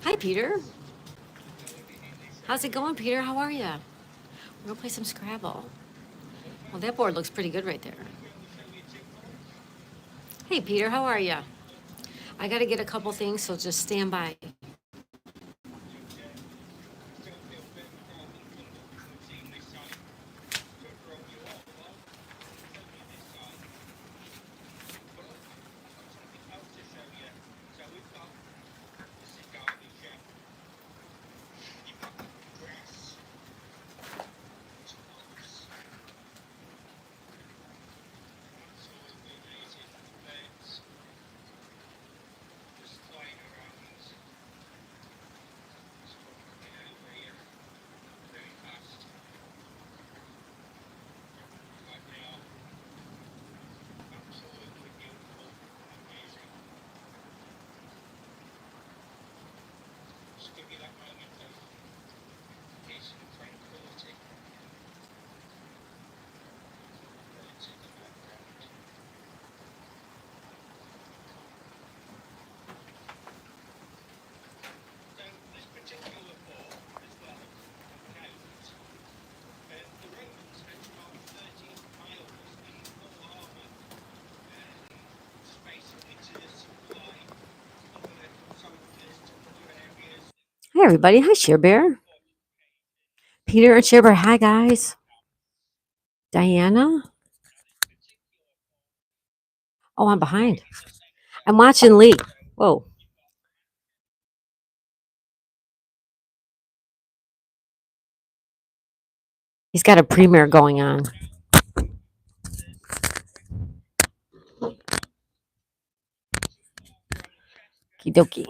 Hi, Peter. How's it going, Peter? How are you? We're gonna play some Scrabble. Well, that board looks pretty good right there. Hey, Peter, how are you? I got to get a couple things, so just stand by. Hey, everybody. Hi, Share Bear. Peter and Share Bear. Hi, guys. Diana. Oh, I'm behind. I'm watching Lee. Whoa. He's got a premiere going on. Kidoki.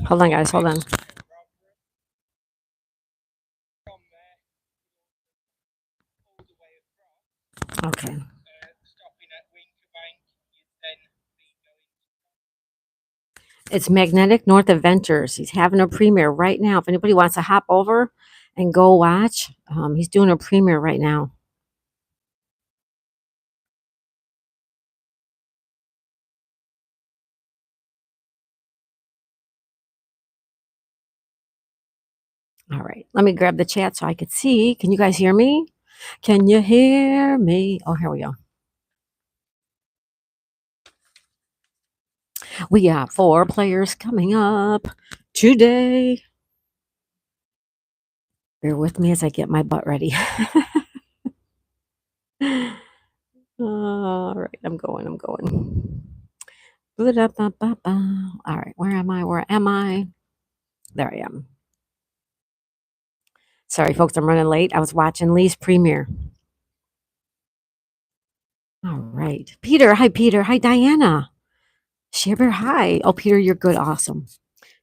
Hold on, guys. Hold on. Okay. It's Magnetic North Adventures. He's having a premiere right now. If anybody wants to hop over and go watch, he's doing a premiere right now. All right. Let me grab the chat so I could see. Can you guys hear me? Can you hear me? Oh, here we go. We got 4 players coming up today. Bear with me as I get my butt ready. All right, I'm going. All right, where am I? There I am. Sorry, folks, I'm running late. I was watching Lee's premiere. All right. Peter. Hi, Peter. Hi, Diana. Shiver, hi. Oh, Peter, you're good. Awesome.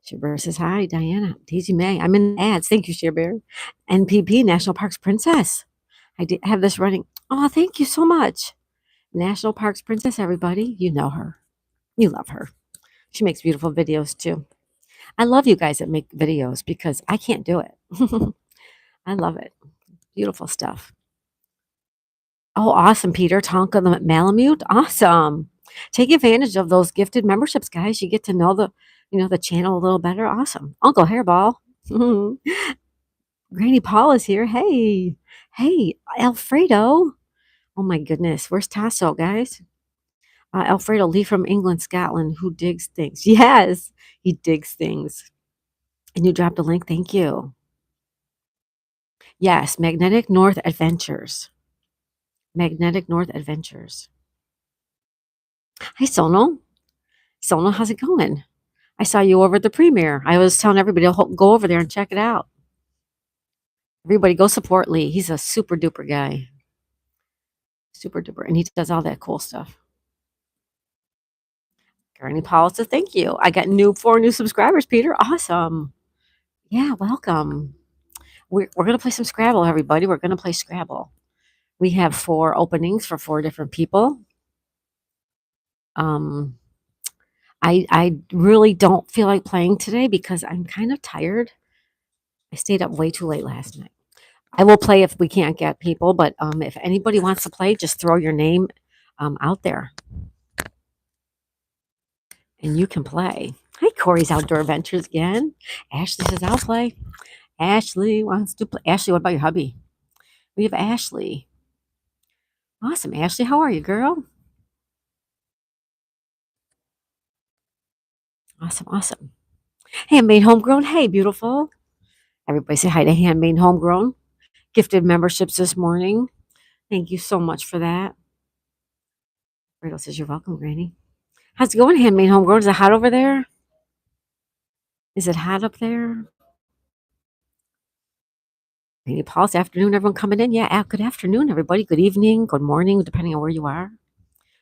Shiver says, hi, Diana. Daisy May. I'm in ads. Thank you, Shiver. NPP, National Parks Princess. I did have this running. Oh, thank you so much. National Parks Princess, everybody. You know her. You love her. She makes beautiful videos too. I love you guys that make videos because I can't do it. I love it. Beautiful stuff. Oh, awesome, Peter. Tonka the Malamute. Awesome. Take advantage of those gifted memberships, guys. You get to know the channel a little better. Awesome. Uncle Hairball. Granny Paul is here. Hey. Hey, Alfredo. Oh my goodness. Where's Tasso, guys? Alfredo Lee from England, Scotland, who digs things. Yes, he digs things. And you dropped a link. Thank you. Yes, Magnetic North Adventures. Magnetic North Adventures. Hi, Sonal. Sonal, how's it going? I saw you over at the premiere. I was telling everybody to go over there and check it out. Everybody go support Lee. He's a super duper guy. Super duper. And he does all that cool stuff. Granny Paula says, thank you. I got 4 new subscribers, Peter. Awesome. Yeah, welcome. We're going to play some Scrabble, everybody. We're going to play Scrabble. We have 4 openings for 4 different people. I really don't feel like playing today because I'm kind of tired. I stayed up way too late last night. I will play if we can't get people, but if anybody wants to play, just throw your name out there and you can play. Hi, Corey's Outdoor Adventures again. Ashley says, I'll play. Ashley wants to play. Ashley, what about your hubby? We have Ashley. Awesome. Ashley, how are you, girl? Awesome, awesome. Handmade Homegrown. Hey, beautiful. Everybody say hi to Handmade Homegrown. Gifted memberships this morning. Thank you so much for that. Rachel says, you're welcome, Granny. How's it going, Handmade Homegrown? Is it hot over there? Is it hot up there? Granny Paul's afternoon, everyone coming in. Yeah, good afternoon, everybody. Good evening, good morning, depending on where you are.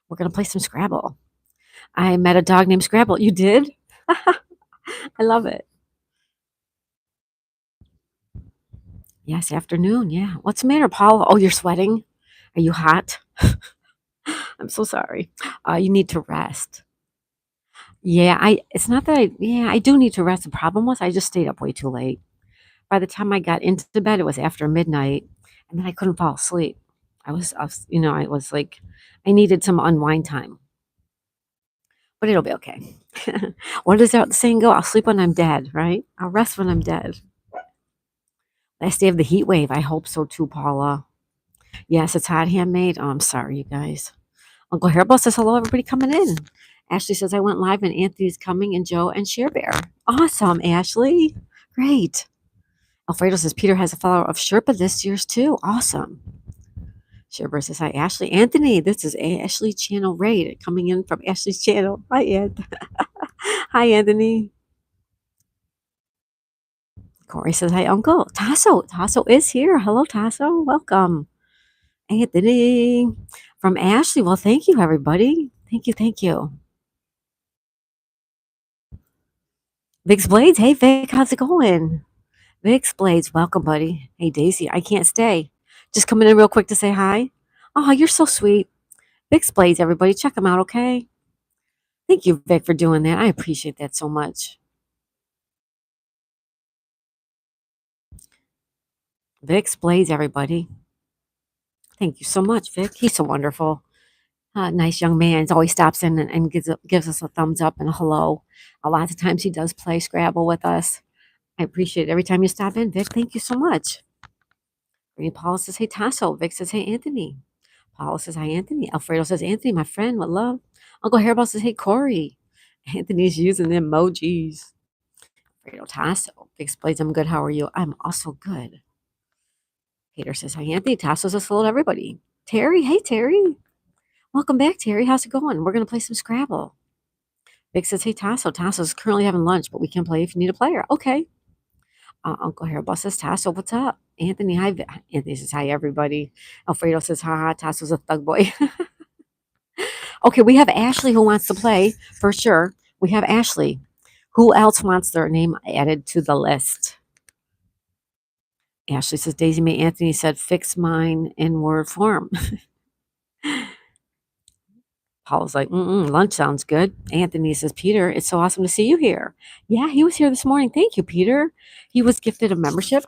We're going to play some Scrabble. I met a dog named Scrabble. You did? I love it. Yes, afternoon. Yeah. What's the matter, Paul? Oh, you're sweating? Are you hot? I'm so sorry. You need to rest. Yeah, it's not that I do need to rest. The problem was I just stayed up way too late. By the time I got into bed, it was after midnight, and then I couldn't fall asleep. I was like, I needed some unwind time, but it'll be okay. What does that saying go? I'll sleep when I'm dead, right? I'll rest when I'm dead. Last day of the heat wave. I hope so too, Paula. Yes, it's hot handmade. Oh, I'm sorry, you guys. Uncle Hairball says hello, everybody coming in. Ashley says I went live and Anthony's coming and Joe and Share Bear. Awesome, Ashley. Great. Alfredo says Peter has a follower of Sherpa this year's too. Awesome. Share Bear says hi, Ashley. Anthony, this is Ashley Channel Raid coming in from Ashley's channel. Hi, Ed. Hi, Anthony. Corey says hi, Uncle. Tasso. Tasso is here. Hello, Tasso. Welcome. Anthony from Ashley. Well, thank you, everybody. Thank you. Thank you. Vic's Blades. Hey, Vic. How's it going? Vic's Blades. Welcome, buddy. Hey, Daisy. I can't stay. Just coming in real quick to say hi. Oh, you're so sweet. Vic's Blades, everybody. Check them out, okay? Thank you, Vic, for doing that. I appreciate that so much. Vic's Blades, everybody. Thank you so much, Vic. He's so wonderful. Nice young man. He always stops in and gives us a thumbs up and a hello. A lot of times he does play Scrabble with us. I appreciate it every time you stop in, Vic. Thank you so much. Paula says, hey, Tasso. Vic says, hey, Anthony. Paula says, hi, Anthony. Alfredo says, Anthony, my friend, with love. Uncle Hairball says, hey, Corey. Anthony's using the emojis. Alfredo Tasso. Vic explains, I'm good. How are you? I'm also good. Peter says, hi, Anthony. Tasso says, hello to everybody. Terry. Hey, Terry. Welcome back, Terry. How's it going? We're going to play some Scrabble. Vic says, hey, Tasso. Tasso's currently having lunch, but we can play if you need a player. Okay. Uncle Hairball says, Tasso, what's up? Anthony, hi. Anthony says, hi, everybody. Alfredo says, ha, Tasso's a thug boy. Okay, we have Ashley who wants to play for sure. We have Ashley. Who else wants their name added to the list? Ashley says, Daisy Mae Anthony said, fix mine in Word form. Paul's like, lunch sounds good. Anthony says, Peter, it's so awesome to see you here. Yeah, he was here this morning. Thank you, Peter. He was gifted a membership,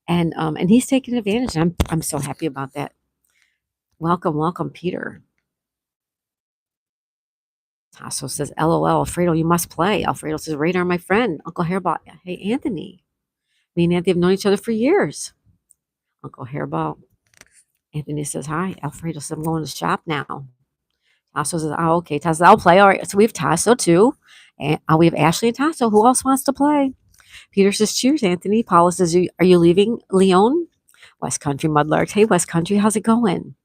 and he's taking advantage. I'm so happy about that. Welcome, Peter. Tasso says, LOL, Alfredo, you must play. Alfredo says, Radar, my friend. Uncle Hairball, hey, Anthony. Me and Anthony have known each other for years. Uncle Hairball. Anthony says, hi. Alfredo says, I'm going to shop now. Tasso says, oh, okay. Tasso, I'll play. All right. So we have Tasso too. And we have Ashley and Tasso. Who else wants to play? Peter says, cheers, Anthony. Paula says, are you leaving Leon? West Country Mudlarks. Hey, West Country, how's it going?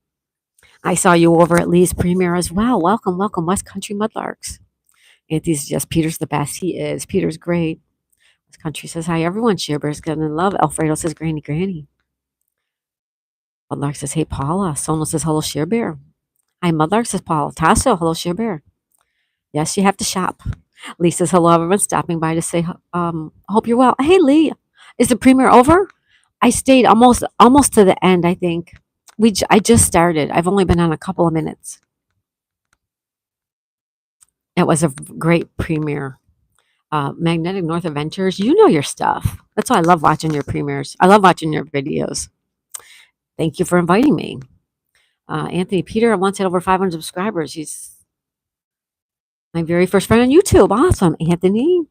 I saw you over at Lee's premiere as well. Welcome, West Country Mudlarks. Anthony suggests Peter's the best. He is. Peter's great. West Country says, hi, everyone. Sharebear's gonna love. Alfredo says, Granny. Mudlark says, hey, Paula. Sono says, hello, Sharebear. Hi, Mudlark says, Paula. Tasso, hello, Sharebear. Yes, you have to shop. Lee says, hello, everyone stopping by to say, hope you're well. Hey, Lee, is the premiere over? I stayed almost to the end, I think. I just started. I've only been on a couple of minutes. It was a great premiere. Magnetic North Adventures, you know your stuff. That's why I love watching your premieres. I love watching your videos. Thank you for inviting me. Anthony Peter once had over 500 subscribers. He's my very first friend on YouTube. Awesome, Anthony.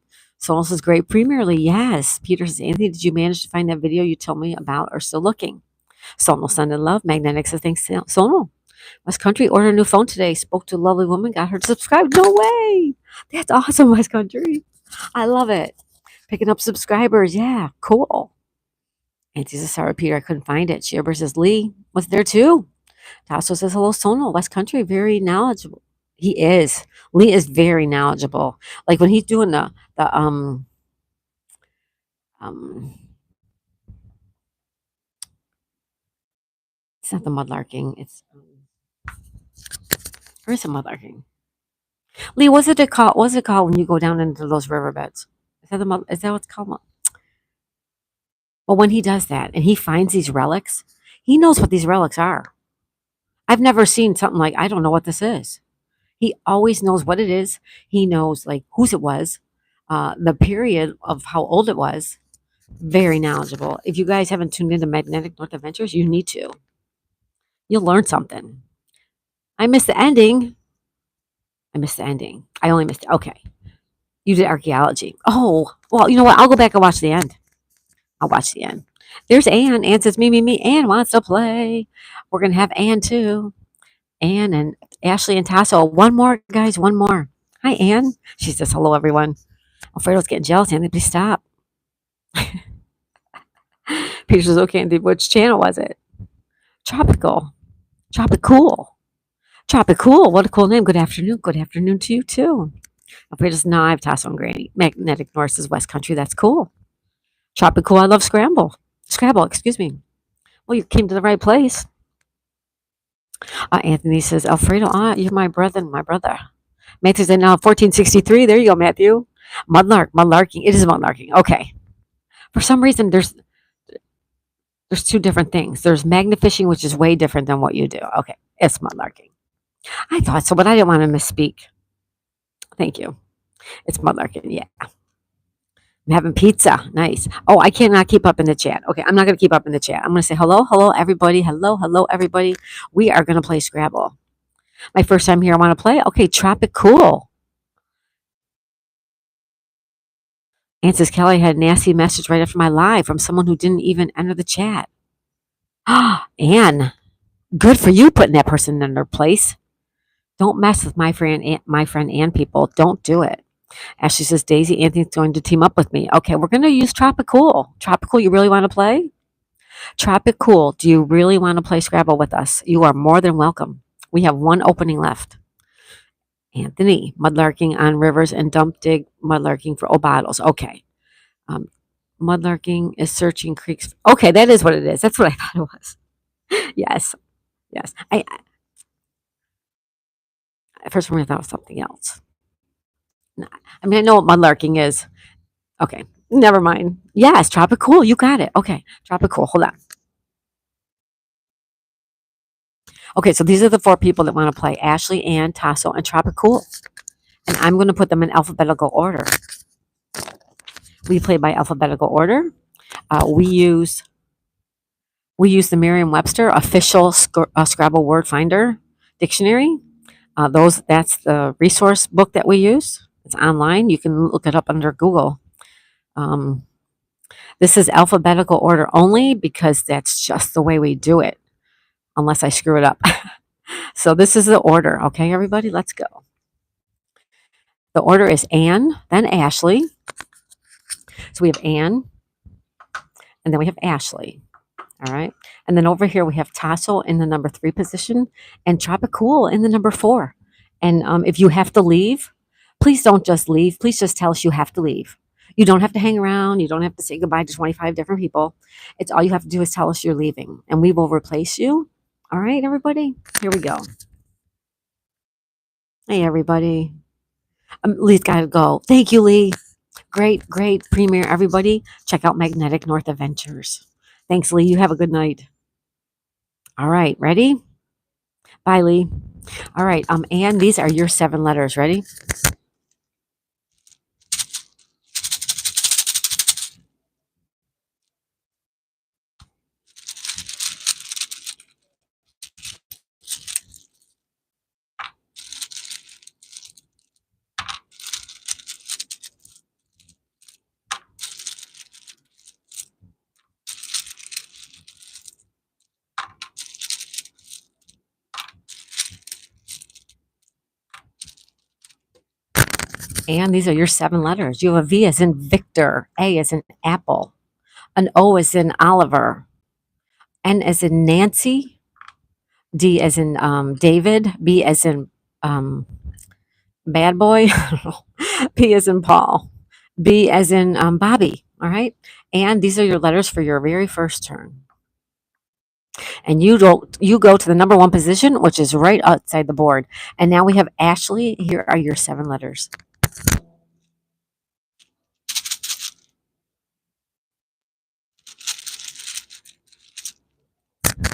Sonal says, great premiere, Lee. Yes. Peter says, Anthony, did you manage to find that video you told me about or still looking? Sonal sending love. Magnetic says, thanks, Sonal. West Country ordered a new phone today. Spoke to a lovely woman. Got her to subscribe. No way. That's awesome, West Country. I love it. Picking up subscribers. Yeah, cool. Auntie says, sorry, Peter, I couldn't find it. Shearber says, Lee was there too. Tasso says, hello, Sonal. West Country, very knowledgeable. He is. Lee is very knowledgeable. Like when he's doing the um it's not the mudlarking. It's or is it mudlarking? Lee, what's it called? What's it called when you go down into those riverbeds? Is that what's called? Well, when he does that and he finds these relics, he knows what these relics are. I've never seen something like I don't know what this is. He always knows what it is. He knows like whose it was, the period of how old it was. Very knowledgeable. If you guys haven't tuned into Magnetic North Adventures, you need to. You'll learn something. I missed the ending. I only missed it. Okay. You did archaeology. Oh, well, you know what? I'll go back and watch the end. I'll watch the end. There's Ann. Ann says, me. Ann wants to play. We're going to have Ann too. Ann and Ashley and Tasso. One more, guys. One more. Hi, Ann. She says, hello, everyone. Alfredo's getting jealous. Ann, please stop. Peter says, okay, Andy, which channel was it? Tropical. Tropicool. Tropicool. What a cool name. Good afternoon. Good afternoon to you, too. Alfredo says, no, I have Tasso and Granny. Magnetic North is West Country. That's cool. Tropical. I love Scramble. Scrabble, excuse me. Well, you came to the right place. Anthony says, Alfredo, you're my brother. Matthew said, now 1463. There you go, Matthew. Mudlarking. It is mudlarking. Okay. For some reason, there's two different things. There's magnet fishing, which is way different than what you do. Okay. It's mudlarking. I thought so, but I didn't want to misspeak. Thank you. It's mudlarking. Yeah. I'm having pizza. Nice. Oh, I cannot keep up in the chat. Okay, I'm not going to keep up in the chat. I'm going to say hello, everybody. Hello, everybody. We are going to play Scrabble. My first time here. I want to play. Okay, Tropicool. Ann says, Kelly had a nasty message right after my live from someone who didn't even enter the chat. Ann, good for you putting that person in their place. Don't mess with my friend Ann, people. Don't do it. Ashley says, Daisy, Anthony's going to team up with me. Okay, we're going to use Tropicool. Tropicool, you really want to play? Tropicool, do you really want to play Scrabble with us? You are more than welcome. We have one opening left. Anthony, mudlarking on rivers and dump dig mudlarking for old bottles. Okay. Mudlarking is searching creeks. Okay, that is what it is. That's what I thought it was. Yes. First for me, I thought it was something else. I mean, I know what mudlarking is. Okay, never mind. Yes, Tropicool. You got it. Okay, Tropicool. Hold on. Okay, so these are the four people that want to play: Ashley, Ann, Tasso, and Tropicool. And I'm going to put them in alphabetical order. We play by alphabetical order. We use the Merriam-Webster official Scrabble word finder dictionary. That's the resource book that we use. It's online. You can look it up under Google. This is alphabetical order only because that's just the way we do it, unless I screw it up. So this is the order. Okay, everybody, let's go. The order is Ann, then Ashley. So we have Ann, and then we have Ashley. All right. And then over here we have Tasso in the number 3 position and Tropicool in the number 4. And if you have to leave, please don't just leave. Please just tell us you have to leave. You don't have to hang around. You don't have to say goodbye to 25 different people. It's all you have to do is tell us you're leaving, and we will replace you. All right, everybody? Here we go. Hey, everybody. Lee's got to go. Thank you, Lee. Great, great premiere, everybody. Check out Magnetic North Adventures. Thanks, Lee. You have a good night. All right, ready? Bye, Lee. All right, and these are your 7 letters. Ready? And these are your 7 letters. You have a V as in Victor, A as in Apple, an O as in Oliver, N as in Nancy, D as in David, B as in um, bad boy, P as in Paul, B as in Bobby. All right. And these are your letters for your very first turn. And you go to the number 1 position, which is right outside the board. And now we have Ashley. Here are your 7 letters.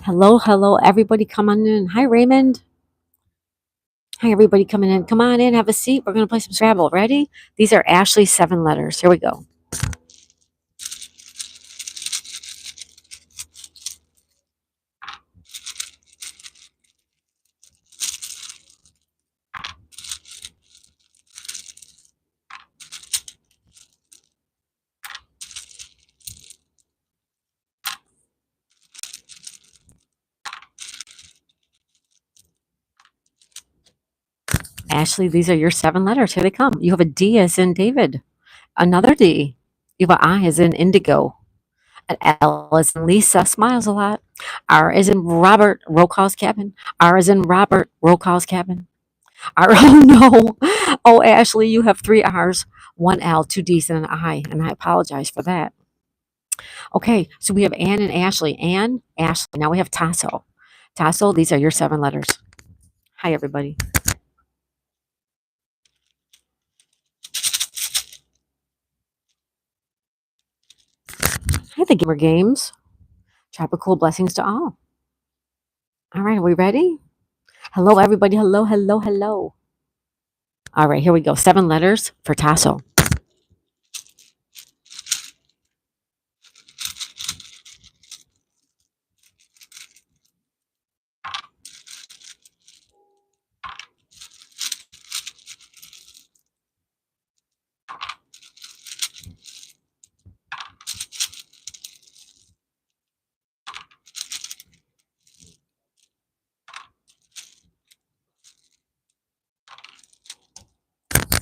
Hello, hello, everybody. Come on in. Hi, Raymond. Hi, everybody coming in. Come on in, have a seat. We're going to play some Scrabble. Ready? These are Ashley's 7 letters. Here we go. Ashley, these are your 7 letters. Here they come. You have a D as in David, another D. You have an I as in Indigo, an L as in Lisa, smiles a lot. R as in Robert, roll calls cabin. R as in Robert, roll calls cabin. R, oh no. Oh, Ashley, you have 3 R's, 1 L, 2 D's, and an I, and I apologize for that. Okay, so we have Ann and Ashley. Ann, Ashley. Now we have Tasso. Tasso, these are your 7 letters. Hi, everybody. Hi, the Gamer Games. Tropical blessings to all. All right, are we ready? Hello, everybody. Hello, hello, hello. All right, here we go. 7 letters for Tasso.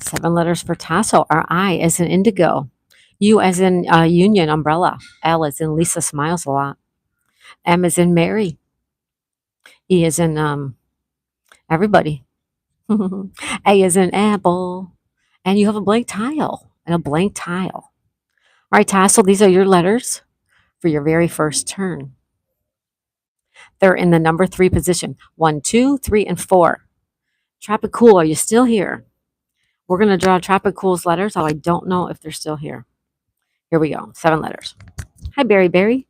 7 letters for Tasso are I as in Indigo, U as in Union, umbrella, L as in Lisa, smiles a lot, M as in Mary, E as in everybody, A as in Apple, and you have a blank tile and a blank tile. All right, Tasso, these are your letters for your very first turn. They're in the number 3 position. 1, 2, 3, and 4. Tropicool, are you still here? We're going to draw Tropicool's letters, although I don't know if they're still here. Here we go. 7 letters. Hi, Berry Berry.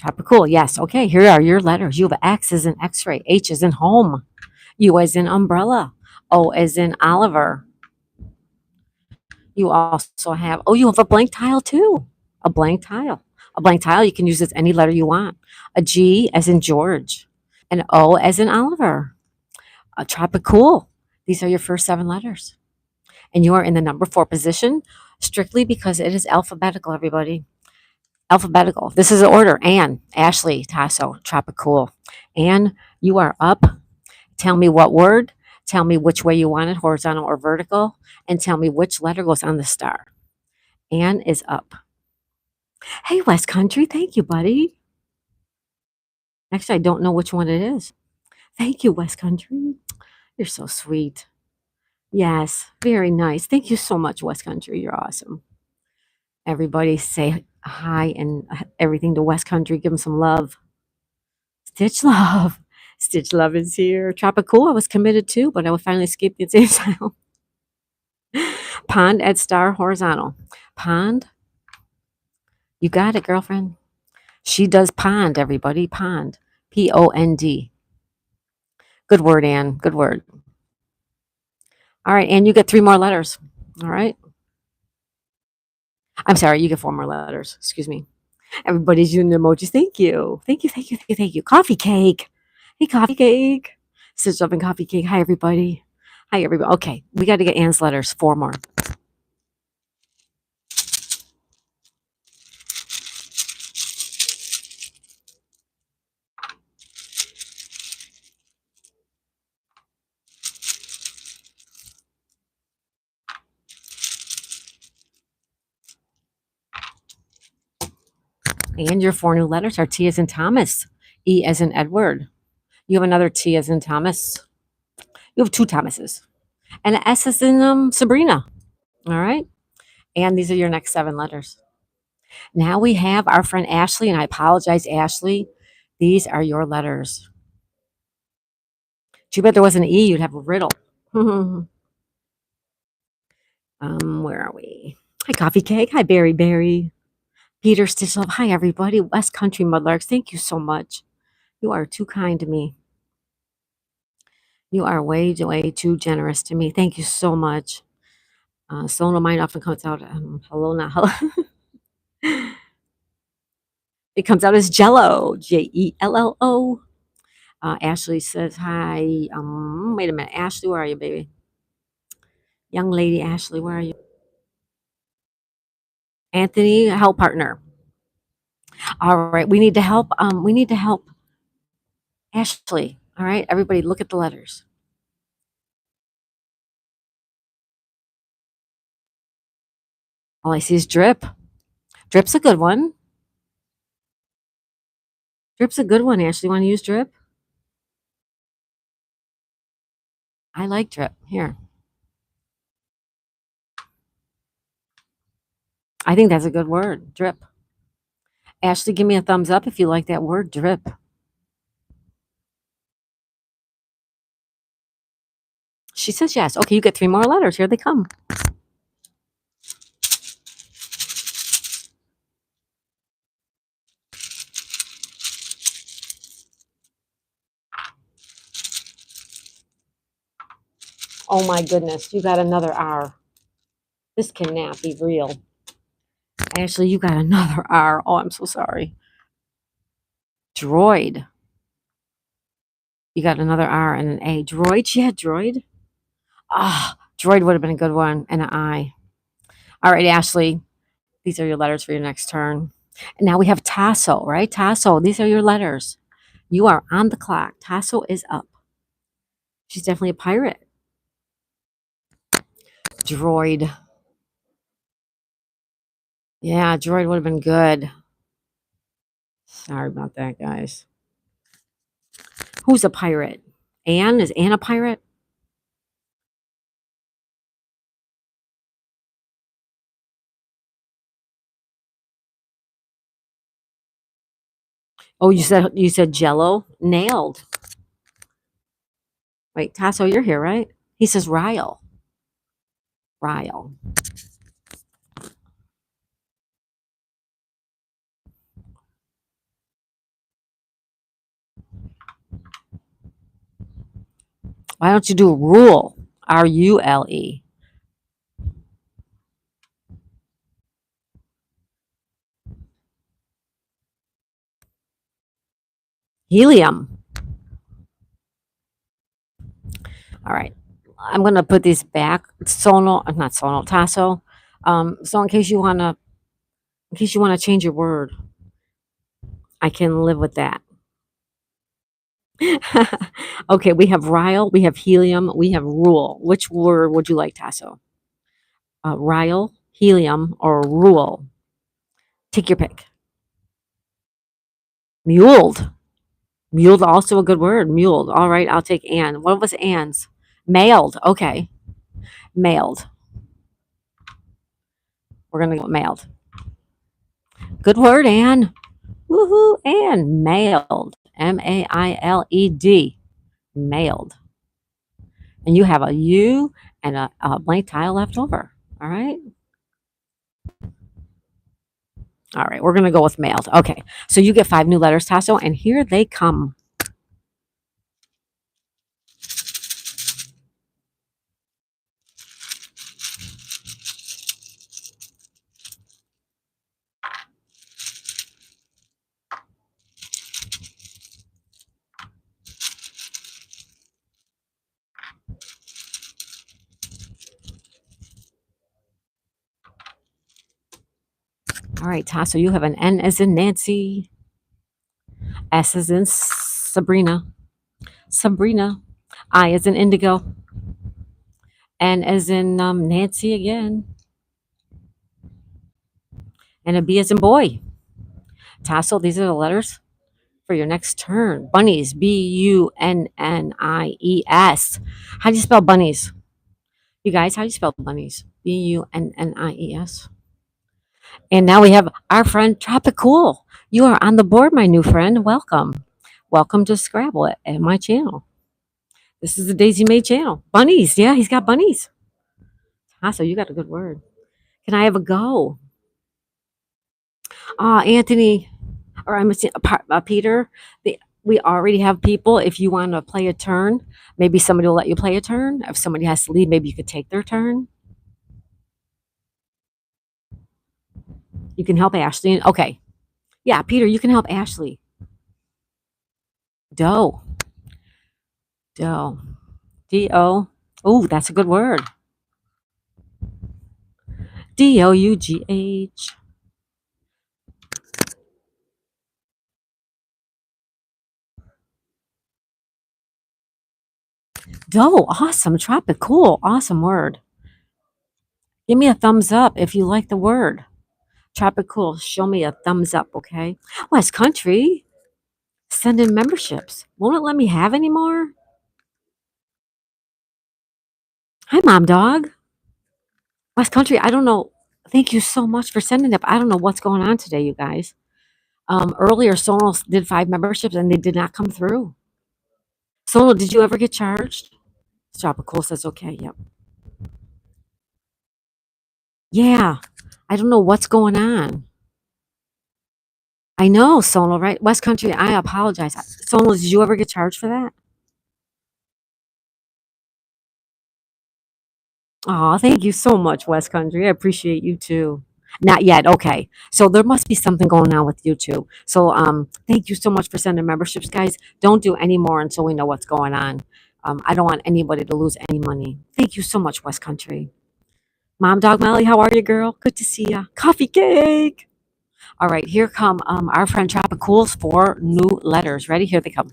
Tropicool, yes. Okay, here are your letters. You have X as in X-ray, H as in home, U as in umbrella, O as in Oliver. You also have, oh, you have a blank tile too. A blank tile. A blank tile, you can use as any letter you want. A G as in George, an O as in Oliver. A Tropicool. These are your first 7 letters. And you are in the number 4 position strictly because it is alphabetical, everybody. Alphabetical. This is the order. Ann, Ashley, Tasso, Tropicool. Ann, you are up. Tell me what word. Tell me which way you want it, horizontal or vertical. And tell me which letter goes on the star. Ann is up. Hey, West Country. Thank you, buddy. Actually, I don't know which one it is. Thank you, West Country. You're so sweet. Yes, very nice. Thank you so much, West Country. You're awesome. Everybody say hi and everything to West Country. Give him some love. Stitch Love. Stitch Love is here. Tropicool, I was committed to, but I will finally escape the insane asylum. Pond at Star Horizontal. Pond, you got it, girlfriend. She does pond, everybody. Pond. Pond. Good word, Ann. Good word. All right, Ann, you get 3 more letters. All right. I'm sorry, you get 4 more letters. Excuse me. Everybody's using emojis. Thank you. Thank you. Thank you. Thank you. Thank you. Coffee cake. Hey, coffee cake. Stitch up and coffee cake. Hi, everybody. Hi, everybody. Okay, we got to get Ann's letters. 4 more. And your 4 new letters are T as in Thomas, E as in Edward. You have another T as in Thomas. You have 2 Thomases. And an S as in Sabrina. All right. And these are your next 7 letters. Now we have our friend Ashley, and I apologize, Ashley. These are your letters. Too bad there was an E, you'd have a riddle. Where are we? Hi, Coffee Cake. Hi, Berry Berry. Peter Stitchlove. Hi, everybody. West Country Mudlarks. Thank you so much. You are too kind to me. You are way, way too generous to me. Thank you so much. Sonal Mine often comes out. Hello, not hello. It comes out as Jello. Jello. Ashley says hi. Wait a minute. Ashley, where are you, baby? Young lady Ashley, where are you? Anthony, help partner. All right, we need to help. We need to help Ashley. All right, everybody, look at the letters. All I see is drip. Drip's a good one. Drip's a good one, Ashley. Want to use drip? I like drip. Here. I think that's a good word, drip. Ashley, give me a thumbs up if you like that word, drip. She says yes. Okay, you get 3 more letters. Here they come. Oh my goodness, you got another R. This cannot be real. Ashley, you got another R. Oh, I'm so sorry. Droid. You got another R and an A. Droid? She had droid? Ah, droid would have been a good one. And an I. All right, Ashley. These are your letters for your next turn. And now we have Tasso, right? Tasso, these are your letters. You are on the clock. Tasso is up. She's definitely a pirate. Droid. Yeah, droid would have been good. Sorry about that, guys. Who's a pirate? Anne? Is Anne a pirate? Oh, you said Jello? Nailed. Wait, Tasso, you're here, right? He says Ryle. Ryle. Why don't you do rule? Rule. Helium. All right. I'm gonna put these back. Sonal, not Sonal, Tasso. So in case you wanna change your word, I can live with that. Okay, we have Ryle, we have helium, we have rule. Which word would you like, Tasso? Ryle, helium, or rule. Take your pick. Muled. Muled, also a good word. Muled. All right, I'll take Anne. What was Anne's? Mailed. Okay. Mailed. We're going to go mailed. Good word, Anne. Woohoo, Anne. Mailed. Mailed. Mailed. And you have a U and a blank tile left over. All right. All right. We're going to go with mailed. Okay. So you get 5 new letters, Tasso, and here they come. All right, Tasso, you have an N as in Nancy, S as in Sabrina, Sabrina, I as in Indigo, N as in Nancy again, and a B as in boy. Tasso, these are the letters for your next turn. Bunnies, Bunnies. How do you spell bunnies? You guys, how do you spell bunnies? Bunnies. And now we have our friend Tropicool. You are on the board, my new friend. Welcome. Welcome to Scrabble at my channel. This is the Daisy May channel. Bunnies. Yeah, he's got bunnies. So you got a good word. Can I have a go? Anthony, or I'm Peter. We already have people. If you want to play a turn, maybe somebody will let you play a turn. If somebody has to leave, maybe you could take their turn. You can help Ashley. Okay. Yeah, Peter, you can help Ashley. Doe. Doe. D-O. Oh, that's a good word. Dough. Doe. Awesome. Tropic. Cool. Awesome word. Give me a thumbs up if you like the word. Tropical. Show me a thumbs up, okay? West Country. Send in memberships. Won't it let me have any more? Hi, Mom Dog. West Country, I don't know. Thank you so much for sending it. I don't know what's going on today, you guys. Earlier, Sonos did 5 memberships and they did not come through. Sono, did you ever get charged? Tropical says okay. Yep. Yeah. I don't know what's going on. I know, Sono, right? West Country, I apologize. Sono, did you ever get charged for that? Oh, thank you so much, West Country. I appreciate you too. Not yet. Okay. So there must be something going on with you too. So thank you so much for sending memberships, guys. Don't do any more until we know what's going on. I don't want anybody to lose any money. Thank you so much, West Country. Mom Dog Molly, how are you, girl? Good to see ya. Coffee cake. All right, here come our friend Tropicool's 4 new letters. Ready? Here they come.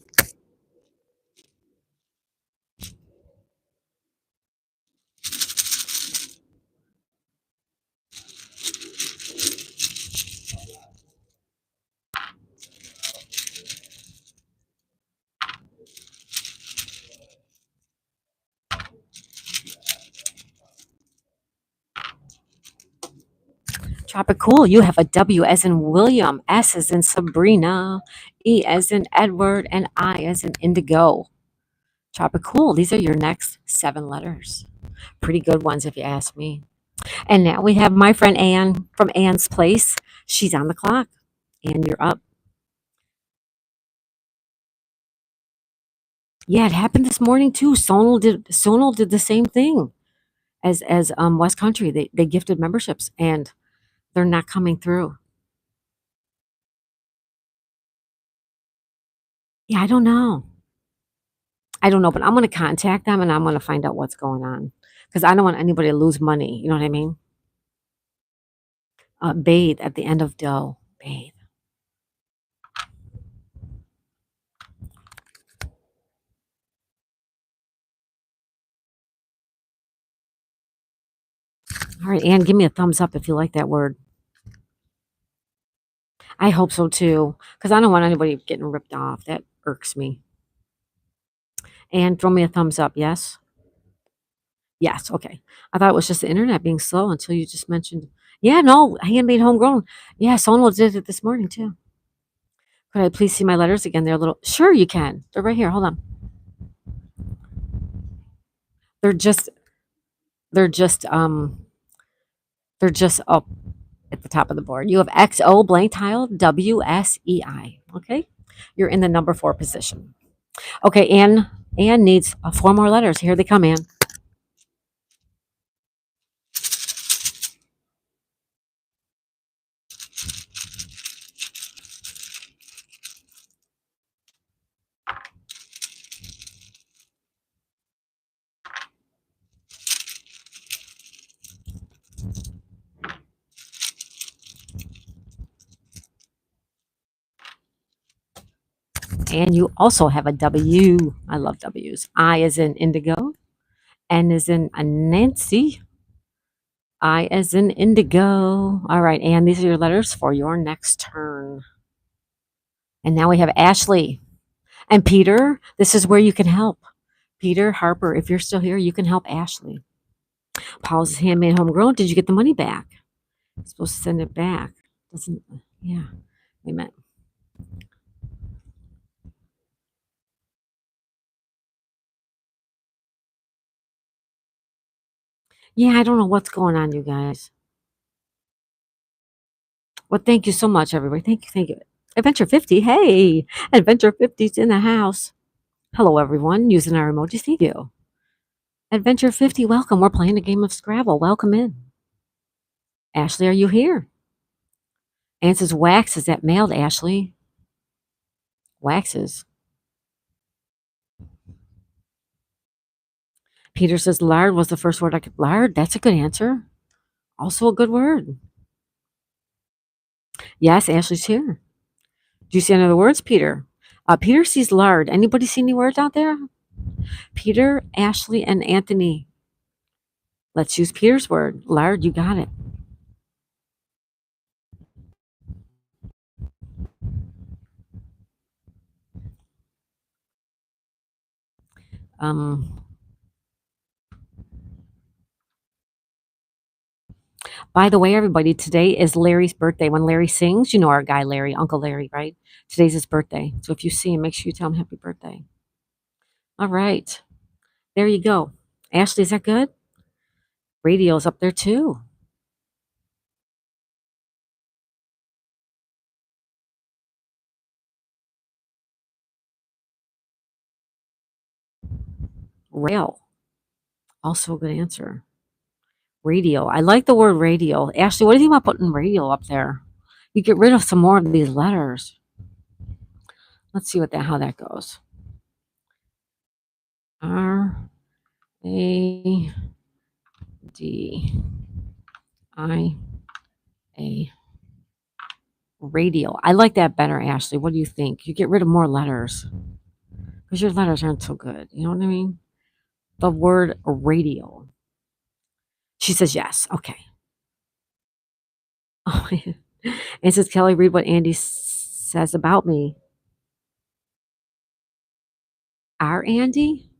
Tropicool, you have a W as in William, S as in Sabrina, E as in Edward, and I as in Indigo. Tropicool, these are your next 7 letters. Pretty good ones if you ask me. And now we have my friend Anne from Anne's Place. She's on the clock. Anne, you're up. Yeah, it happened this morning too. Sonal did the same thing as West Country. They gifted memberships and they're not coming through. Yeah, I don't know. I don't know, but I'm going to contact them and I'm going to find out what's going on because I don't want anybody to lose money. You know what I mean? Bathe at the end of dough. Bathe. All right, Anne, give me a thumbs up if you like that word. I hope so too, because I don't want anybody getting ripped off. That irks me. And throw me a thumbs up. Yes? Yes. Okay. I thought it was just the internet being slow until you just mentioned. Yeah, no, handmade homegrown. Yeah, someone did it this morning too. Could I please see my letters again? They're a little. Sure, you can. They're right here. Hold on. They're just. They're just. They're just up at the top of the board. You have XO blank tile WSEI. Okay, you're in the number 4 position. Okay, Anne needs 4 more letters. Here they come, Anne. And you also have a W. I love W's. I is in indigo. N is in a Nancy. I as in indigo. All right, Anne, these are your letters for your next turn. And now we have Ashley. And Peter, this is where you can help. Peter Harper, if you're still here, you can help Ashley. Paul's handmade homegrown. Did you get the money back? I'm supposed to send it back. Doesn't, yeah. Wait a minute. Yeah, I don't know what's going on, you guys. Well, thank you so much, everybody. Thank you. Thank you. Adventure 50. Hey, Adventure 50's in the house. Hello, everyone. Using our emojis. Thank you. Adventure 50, welcome. We're playing a game of Scrabble. Welcome in. Ashley, are you here? Anne says, wax. Is that mailed, Ashley? Waxes. Peter says, lard was the first word I could. Lard, that's a good answer. Also a good word. Yes, Ashley's here. Do you see any other words, Peter? Peter sees lard. Anybody see any words out there? Peter, Ashley, and Anthony. Let's use Peter's word. Lard, you got it. By the way, everybody, today is Larry's birthday. When Larry sings, you know our guy Larry, Uncle Larry, right? Today's his birthday. So if you see him, make sure you tell him happy birthday. All right. There you go. Ashley, is that good? Radio's up there too. Rail. Also a good answer. Radio. I like the word radio. Ashley, what do you think about putting radio up there? You get rid of some more of these letters. Let's see how that goes. R A D I A. Radio. I like that better, Ashley. What do you think? You get rid of more letters because your letters aren't so good. You know what I mean? The word radio. She says yes. Okay. Oh, and says, Kelly, read what Andy says about me. Our Andy?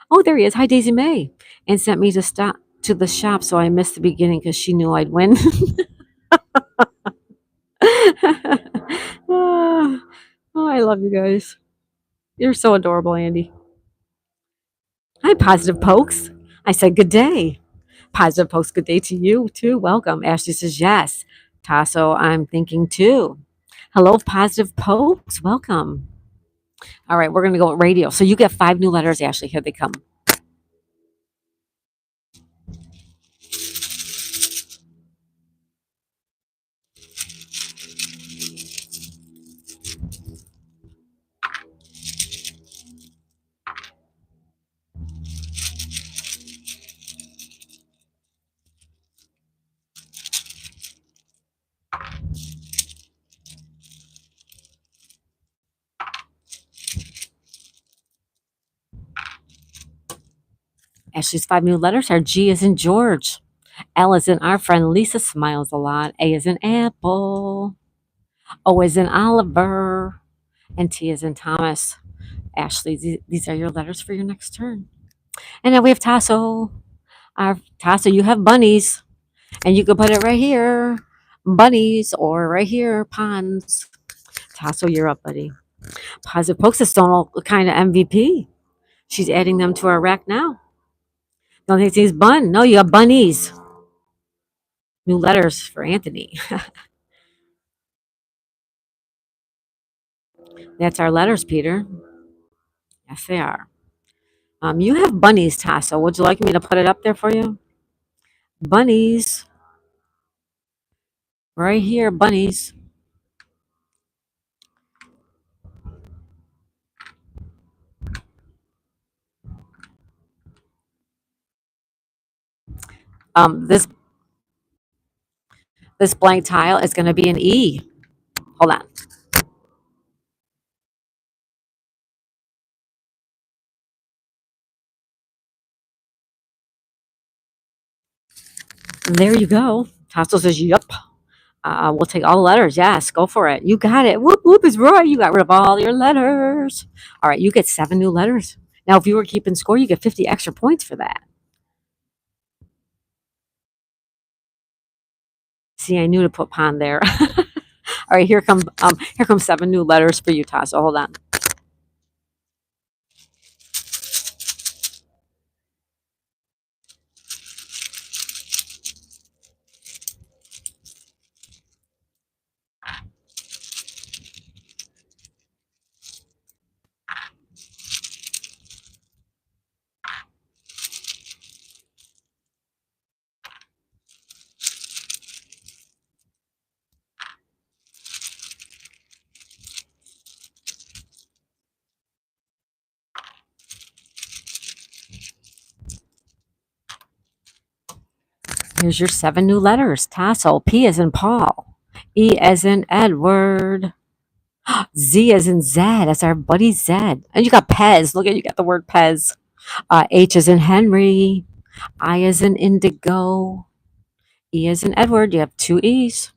Oh, there he is. Hi, Daisy May. And sent me to the shop, so I missed the beginning because she knew I'd win. Oh, I love you guys. You're so adorable, Andy. Hi, Positive Pokes. I said good day. Positive Pokes, good day to you too. Welcome. Ashley says yes. Tasso, I'm thinking too. Hello, Positive Pokes. Welcome. All right, we're going to go with radio. So you get 5 new letters, Ashley. Here they come. Ashley's 5 new letters are G as in George. L is in our friend Lisa smiles a lot. A is in apple. O is in Oliver. And T is in Thomas. Ashley, these are your letters for your next turn. And now we have Tasso. Our Tasso, you have bunnies. And you can put it right here. Bunnies or right here, ponds. Tasso, you're up, buddy. Positive Pokestone kind of MVP. She's adding them to our rack now. Don't think it's bun. No, you have bunnies. New letters for Anthony. That's our letters, Peter. Yes, they are. You have bunnies, Tasso. Would you like me to put it up there for you? Bunnies. Right here, bunnies. This blank tile is going to be an E. Hold on. There you go. Tasso says, "Yup." We'll take all the letters. Yes, go for it. You got it. Whoop whoop is right. You got rid of all your letters. All right, you get 7 new letters. Now, if you were keeping score, you get 50 extra points for that. See, I knew to put pond there. All right, here come 7 new letters for you, Tasso. Hold on. Here's your 7 new letters. Tasso. P as in Paul. E as in Edward. Z as in Zed. That's our buddy Zed. And you got Pez. Look at you got the word Pez. H as in Henry. I as in Indigo. E as in Edward. You have 2 E's.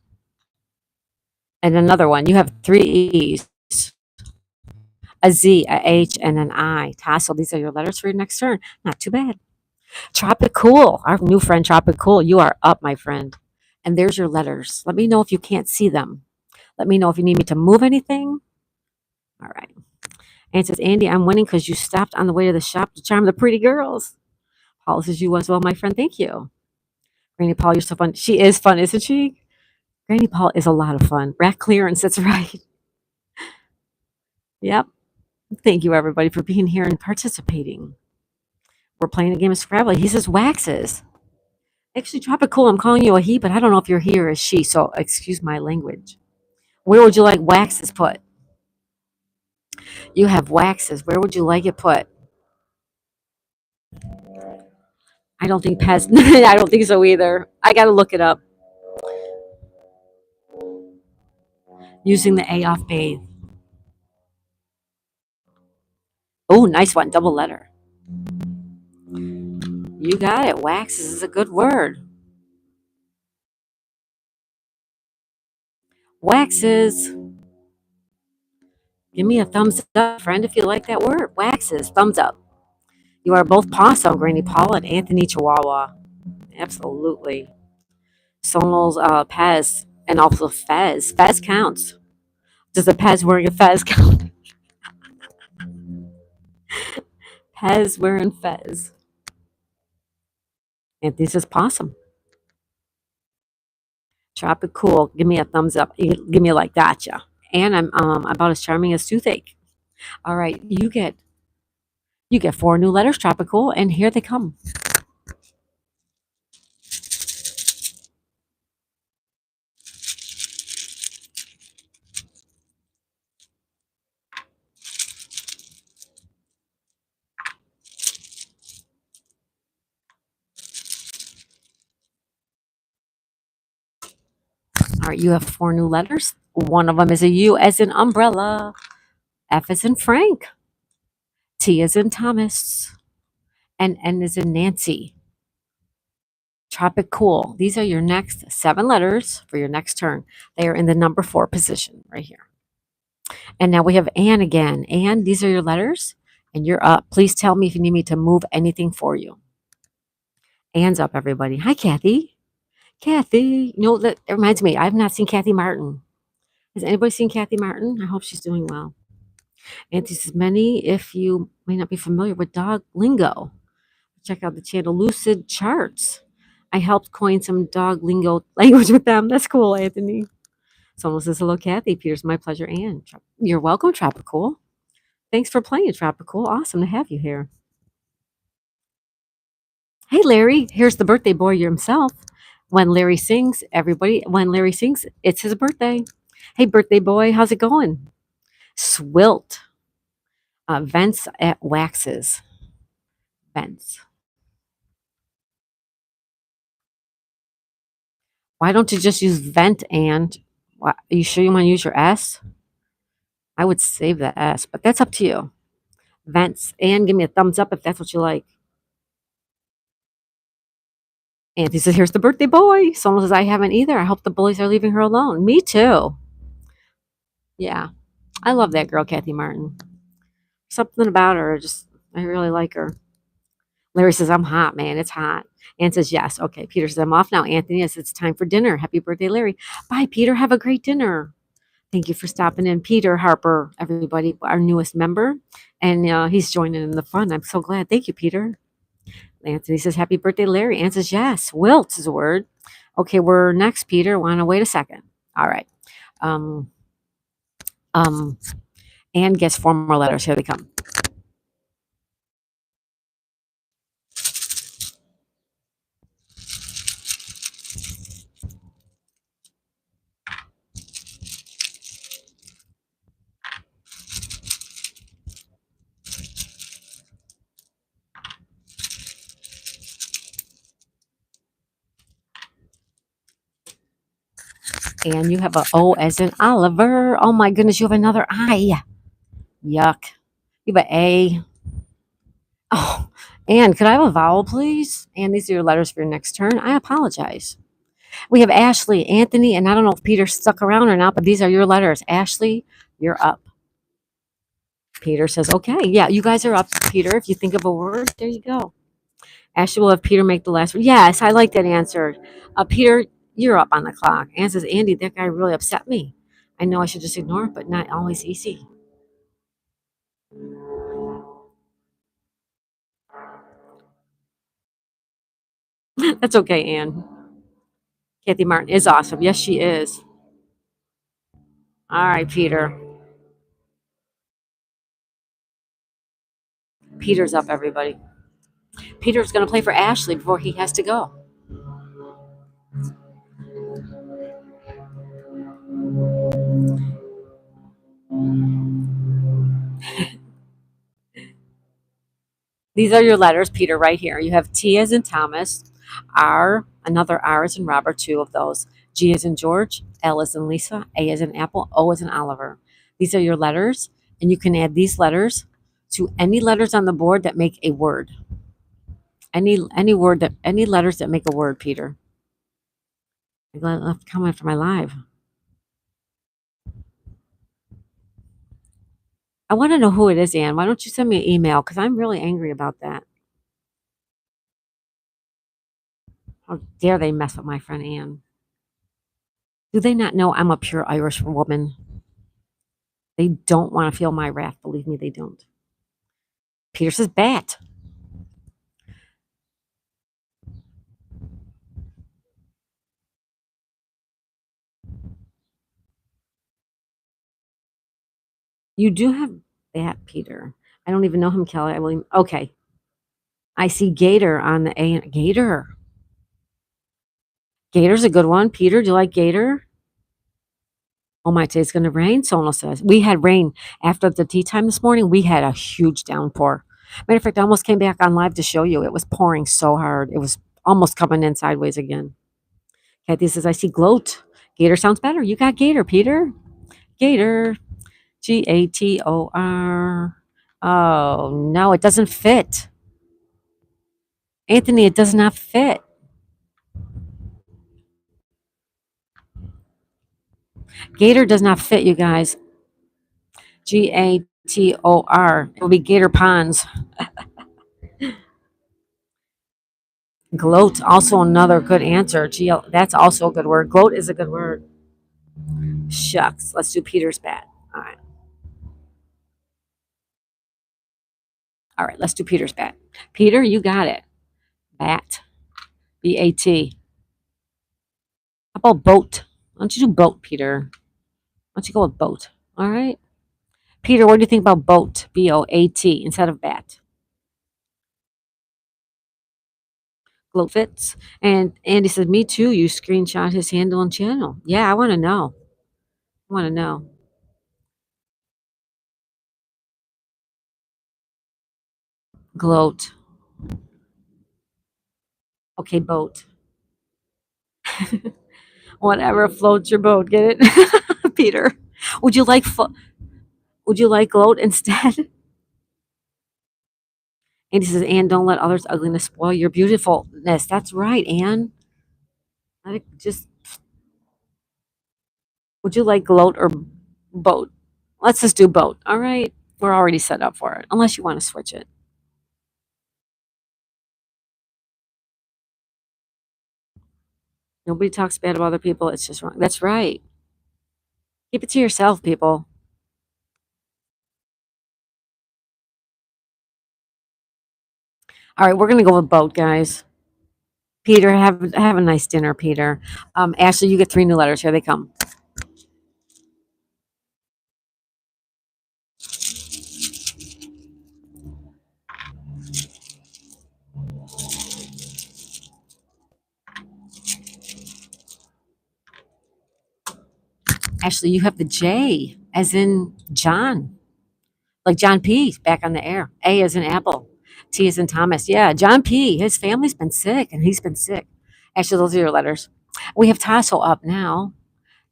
And another one. You have 3 E's. A Z, a H, and an I. Tasso, these are your letters for your next turn. Not too bad. Tropicool, our new friend Tropicool, you are up, my friend. And there's your letters. Let me know if you can't see them. Let me know if you need me to move anything. All right. And it says, Andy, I'm winning because you stopped on the way to the shop to charm the pretty girls. Paul says, you as well, my friend. Thank you. Granny Paul, you're so fun. She is fun, isn't she? Granny Paul is a lot of fun. Rack clearance, that's right. Yep. Thank you, everybody, for being here and participating. We're playing a game of Scrabble. He says waxes. Actually, Tropicool, I'm calling you a he, but I don't know if you're he or a she, so excuse my language. Where would you like waxes put? You have waxes. Where would you like it put? I don't think Pez. I don't think so either. I got to look it up. Using the A off bathe. Oh, nice one. Double letter. You got it. Waxes is a good word. Waxes. Give me a thumbs up, friend, if you like that word. Waxes. Thumbs up. You are both Possum, Granny Paul, and Anthony Chihuahua. Absolutely. Sonal's Pez, and also Fez. Fez counts. Does the Pez wearing a Fez count? Pez wearing Fez. And this is Possum. Tropicool. Give me a thumbs up. Give me a like, gotcha. And I'm about as charming as toothache. All right, you get 4 new letters, Tropicool, and here they come. All right, you have 4 new letters. One of them is a U as in umbrella. F as in Frank. T as in Thomas. And N as in Nancy. Tropical. These are your next 7 letters for your next turn. They are in the number 4 position right here. And now we have Anne again. Anne, these are your letters, and you're up. Please tell me if you need me to move anything for you. Anne's up, everybody. Hi, Kathy. Kathy. You know, that reminds me, I've not seen Kathy Martin. Has anybody seen Kathy Martin? I hope she's doing well. Auntie says, many, if you may not be familiar with dog lingo, check out the channel Lucid Charts. I helped coin some dog lingo language with them. That's cool, Anthony. Someone says, hello, Kathy. Peter's my pleasure, Anne. You're welcome, Tropical. Thanks for playing, Tropical. Awesome to have you here. Hey, Larry. Here's the birthday boy himself. When Larry sings, it's his birthday. Hey, birthday boy, how's it going? Swilt. Vents at waxes. Vents. Why don't you just use vent and? Are you sure you want to use your S? I would save the S, but that's up to you. Vents and give me a thumbs up if that's what you like. Anthony says, here's the birthday boy. Someone says, I haven't either. I hope the bullies are leaving her alone. Me too. Yeah. I love that girl, Kathy Martin. Something about her, I really like her. Larry says, I'm hot, man. It's hot. Ann says, yes. Okay. Peter says, I'm off now. Anthony says, it's time for dinner. Happy birthday, Larry. Bye, Peter. Have a great dinner. Thank you for stopping in. Peter Harper, everybody, our newest member. And he's joining in the fun. I'm so glad. Thank you, Peter. Anthony says, happy birthday, Larry. Ann says, yes. Wilt is a word. Okay, we're next, Peter. Want to wait a second. All right. Um, Ann gets 4 more letters. Here they come. And you have a O as in Oliver. Oh my goodness, you have another I. Yuck. You have an A. Oh, Anne, could I have a vowel, please? And these are your letters for your next turn. I apologize. We have Ashley, Anthony, and I don't know if Peter stuck around or not, but these are your letters. Ashley, you're up. Peter says, okay, yeah, you guys are up. Peter, if you think of a word, there you go. Ashley will have Peter make the last word. Yes, I like that answer. Peter, you're up on the clock. Anne says, Andy, that guy really upset me. I know I should just ignore it, but not always easy. That's okay, Anne. Kathy Martin is awesome. Yes, she is. All right, Peter. Peter's up, everybody. Peter's going to play for Ashley before he has to go. These are your letters, Peter, right here. You have T as in Thomas, R, another R as in Robert, 2 of those. G as in George, L as in Lisa, A as in Apple, O as in Oliver. These are your letters, and you can add these letters to any letters on the board that make a word. Any letters that make a word, Peter. I left a comment for my live. I want to know who it is, Anne. Why don't you send me an email? Because I'm really angry about that. How dare they mess with my friend Anne? Do they not know I'm a pure Irish woman? They don't want to feel my wrath. Believe me, they don't. Peter says bat. You do have bat, Peter. I don't even know him, Kelly. I will. Okay. I see gator on the A. Gator. Gator's a good one. Peter, do you like gator? Oh my, it's going to rain, Sonal says. We had rain after the tea time this morning. We had a huge downpour. Matter of fact, I almost came back on live to show you. It was pouring so hard. It was almost coming in sideways again. Kathy says, I see gloat. Gator sounds better. You got gator, Peter. Gator. Gator. Oh, no, it doesn't fit. Anthony, it does not fit. Gator does not fit, you guys. Gator. It will be Gator Ponds. Gloat, also another good answer. That's also a good word. Gloat is a good word. Shucks. Let's do Peter's bat. All right. All right. Let's do Peter's bat. Peter, you got it. Bat. BAT. How about boat? Why don't you do boat, Peter? Why don't you go with boat? All right. Peter, what do you think about boat? BOAT instead of bat. Gloat fits. And Andy says, me too. You screenshot his handle and channel. Yeah, I want to know. I want to know. Gloat. Okay, boat. Whatever floats your boat. Get it, Peter? Would you like would you like gloat instead? And he says, Anne, don't let others' ugliness spoil your beautifulness. That's right, Anne. Just would you like gloat or boat? Let's just do boat. All right. We're already set up for it, unless you want to switch it. Nobody talks bad about other people. It's just wrong. That's right. Keep it to yourself, people. All right, we're gonna go with boat, guys. Peter, have a nice dinner, Peter. Ashley, you get 3 new letters. Here they come. Ashley, you have the J, as in John, like John P. Back on the air. A as in apple. T as in Thomas. Yeah, John P. His family's been sick, and he's been sick. Ashley, those are your letters. We have Tasso up now.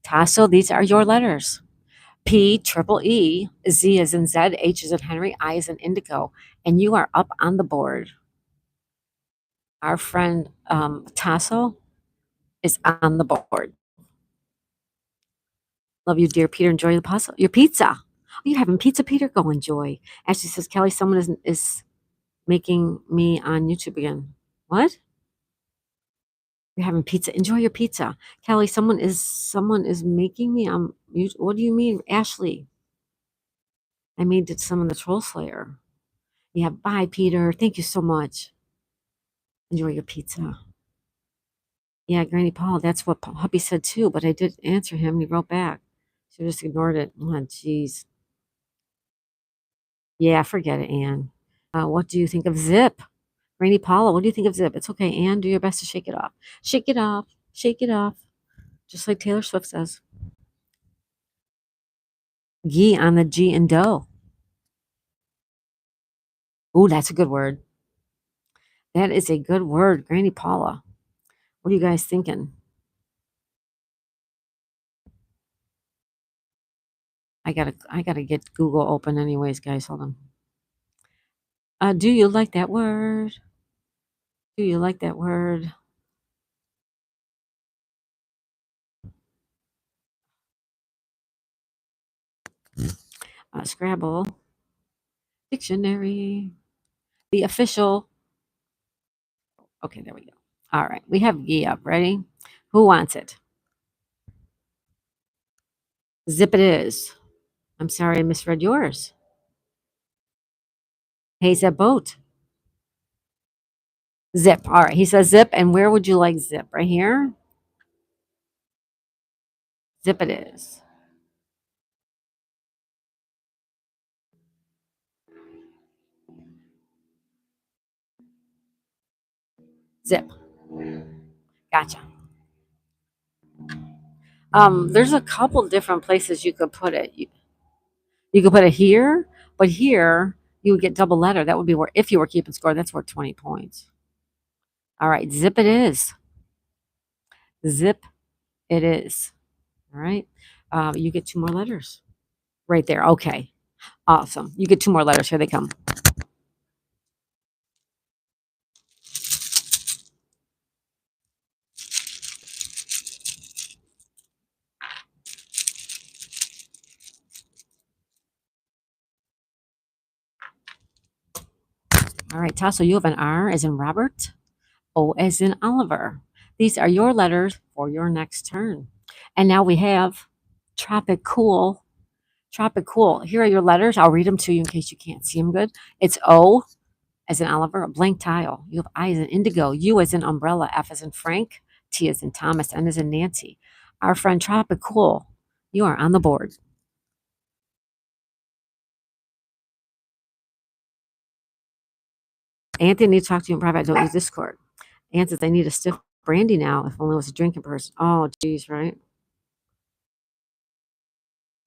Tasso, these are your letters. P, triple E, Z as in Zed, H as in Henry, I as in Indigo. And you are up on the board. Our friend Tasso is on the board. Love you, dear Peter. Enjoy the puzzle. Your pizza. Oh, you're having pizza, Peter? Go enjoy. Ashley says, Kelly, someone is making me on YouTube again. What? You're having pizza. Enjoy your pizza. Kelly, someone is making me on YouTube. What do you mean, Ashley? I made it some of the Troll Slayer. Yeah, bye, Peter. Thank you so much. Enjoy your pizza. Yeah, Granny Paul, that's what Hubby said too, but I did answer him and he wrote back. So just ignored it. Oh, jeez. Yeah, forget it, Anne. What do you think of Zip? Granny Paula, what do you think of Zip? It's okay, Anne. Do your best to shake it off. Shake it off. Shake it off. Just like Taylor Swift says. Ghee on the G and dough. Ooh, that's a good word. That is a good word, Granny Paula. What are you guys thinking? I gotta get Google open anyways, guys. Hold on. Do you like that word? Do you like that word? Scrabble dictionary. The official. Okay, there we go. All right, we have Ghee up. Ready? Who wants it? Zip it is. I'm sorry I misread yours. Hey, Zip boat. Zip. All right, he says zip. And where would you like zip? Right here? Zip it is. Zip. Gotcha. There's a couple different places you could put it. You could put it here, but here you would get double letter. That would be where, if you were keeping score, that's worth 20 points. All right, zip it is. Zip it is. All right. You get 2 more letters right there. Okay. Awesome. You get 2 more letters. Here they come. All right, Tasso, you have an R as in Robert, O as in Oliver. These are your letters for your next turn. And now we have tropical. Tropical. Here are your letters. I'll read them to you in case you can't see them good. It's O as in Oliver, a blank tile. You have I as in indigo, U as in umbrella, F as in Frank, T as in Thomas, N as in Nancy. Our friend Tropical, you are on the board. Anthony needs to talk to you in private. Don't use Discord. Ann says, I need a stiff brandy now. If only it was a drinking person. Oh, geez, right?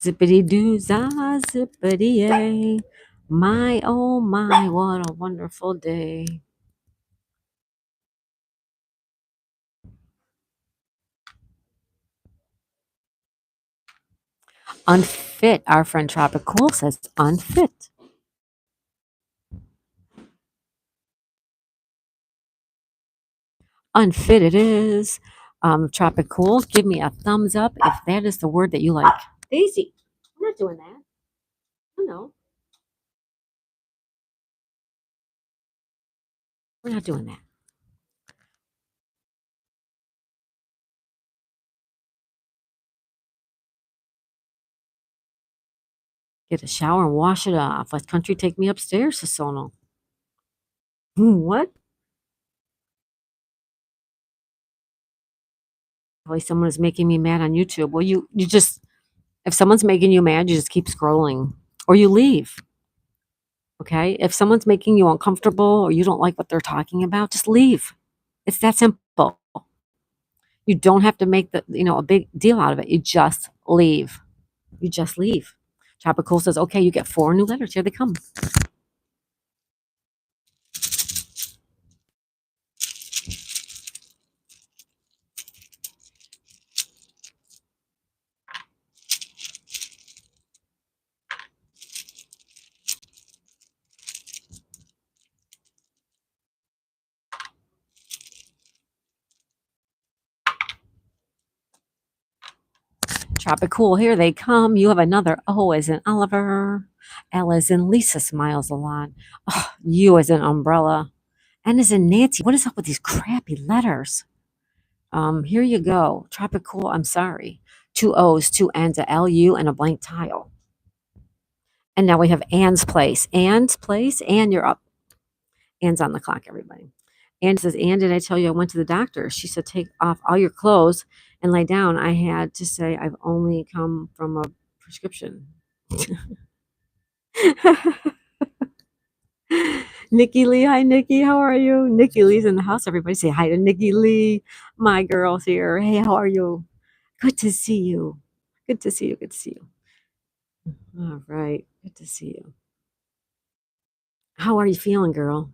Zippity doo za, zippity yay. My, oh my, what a wonderful day. Unfit. Our friend Tropical says unfit. Unfit it is. Tropical, give me a thumbs up if that is the word that you like. Daisy, I'm not doing that. No, we're not doing that. Get a shower and wash it off. Let country take me upstairs, Sasono. What? Probably someone is making me mad on YouTube. Well, you just if someone's making you mad, you just keep scrolling or you leave. Okay? If someone's making you uncomfortable or you don't like what they're talking about, just leave. It's that simple. You don't have to make a big deal out of it. You just leave. You just leave. Tropical says, okay, you get 4 new letters. Here they come. Tropical, here they come. You have another O as in Oliver. L as in Lisa smiles a lot. Oh, U as in umbrella. N as in Nancy. What is up with these crappy letters? Here you go. Tropical, I'm sorry. 2 O's, 2 N's, a L, U, and a blank tile. And now we have Ann's place. Ann's place. Ann, you're up. Ann's on the clock, everybody. Ann says, Ann, did I tell you I went to the doctor? She said, take off all your clothes and lay down. I had to say I've only come from a prescription. Nikki Lee, hi Nikki, how are you? Nikki Lee's in the house. Everybody say hi to Nikki Lee. My girl's here. Hey, how are you? Good to see you. Good to see you. Good to see you. All right. Good to see you. How are you feeling, girl?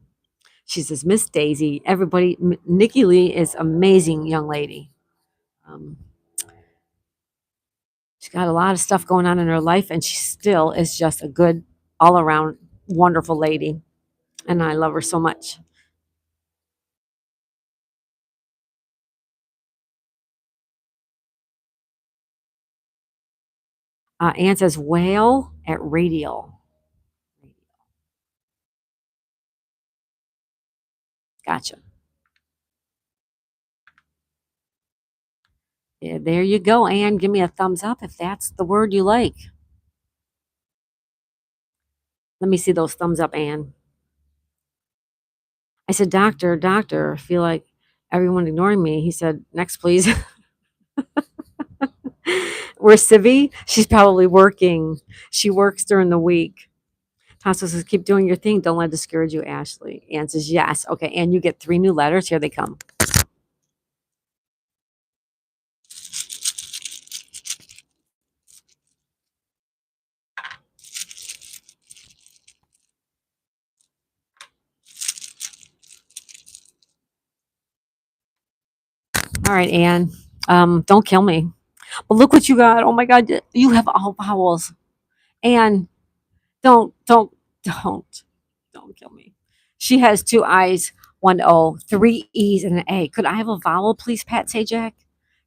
She says, Miss Daisy. Everybody, Nikki Lee is amazing young lady. Um, she's got a lot of stuff going on in her life, and she still is just a good, all around, wonderful lady. And I love her so much. Ann says, whale at radial. Gotcha. Yeah, there you go, Ann. Give me a thumbs up if that's the word you like. Let me see those thumbs up, Ann. I said, Doctor, doctor, I feel like everyone ignoring me. He said, next, please. Where's Civi? She's probably working. She works during the week. Tasso says, keep doing your thing. Don't let it discourage you, Ashley. Ann says, yes. Okay, and you get 3 new letters. Here they come. All right, Ann. Don't kill me. But look what you got. Oh my God, you have all vowels. And don't, don't kill me. She has 2 I's, 1 O, 3 E's, and an A. Could I have a vowel, please, Pat Sajak?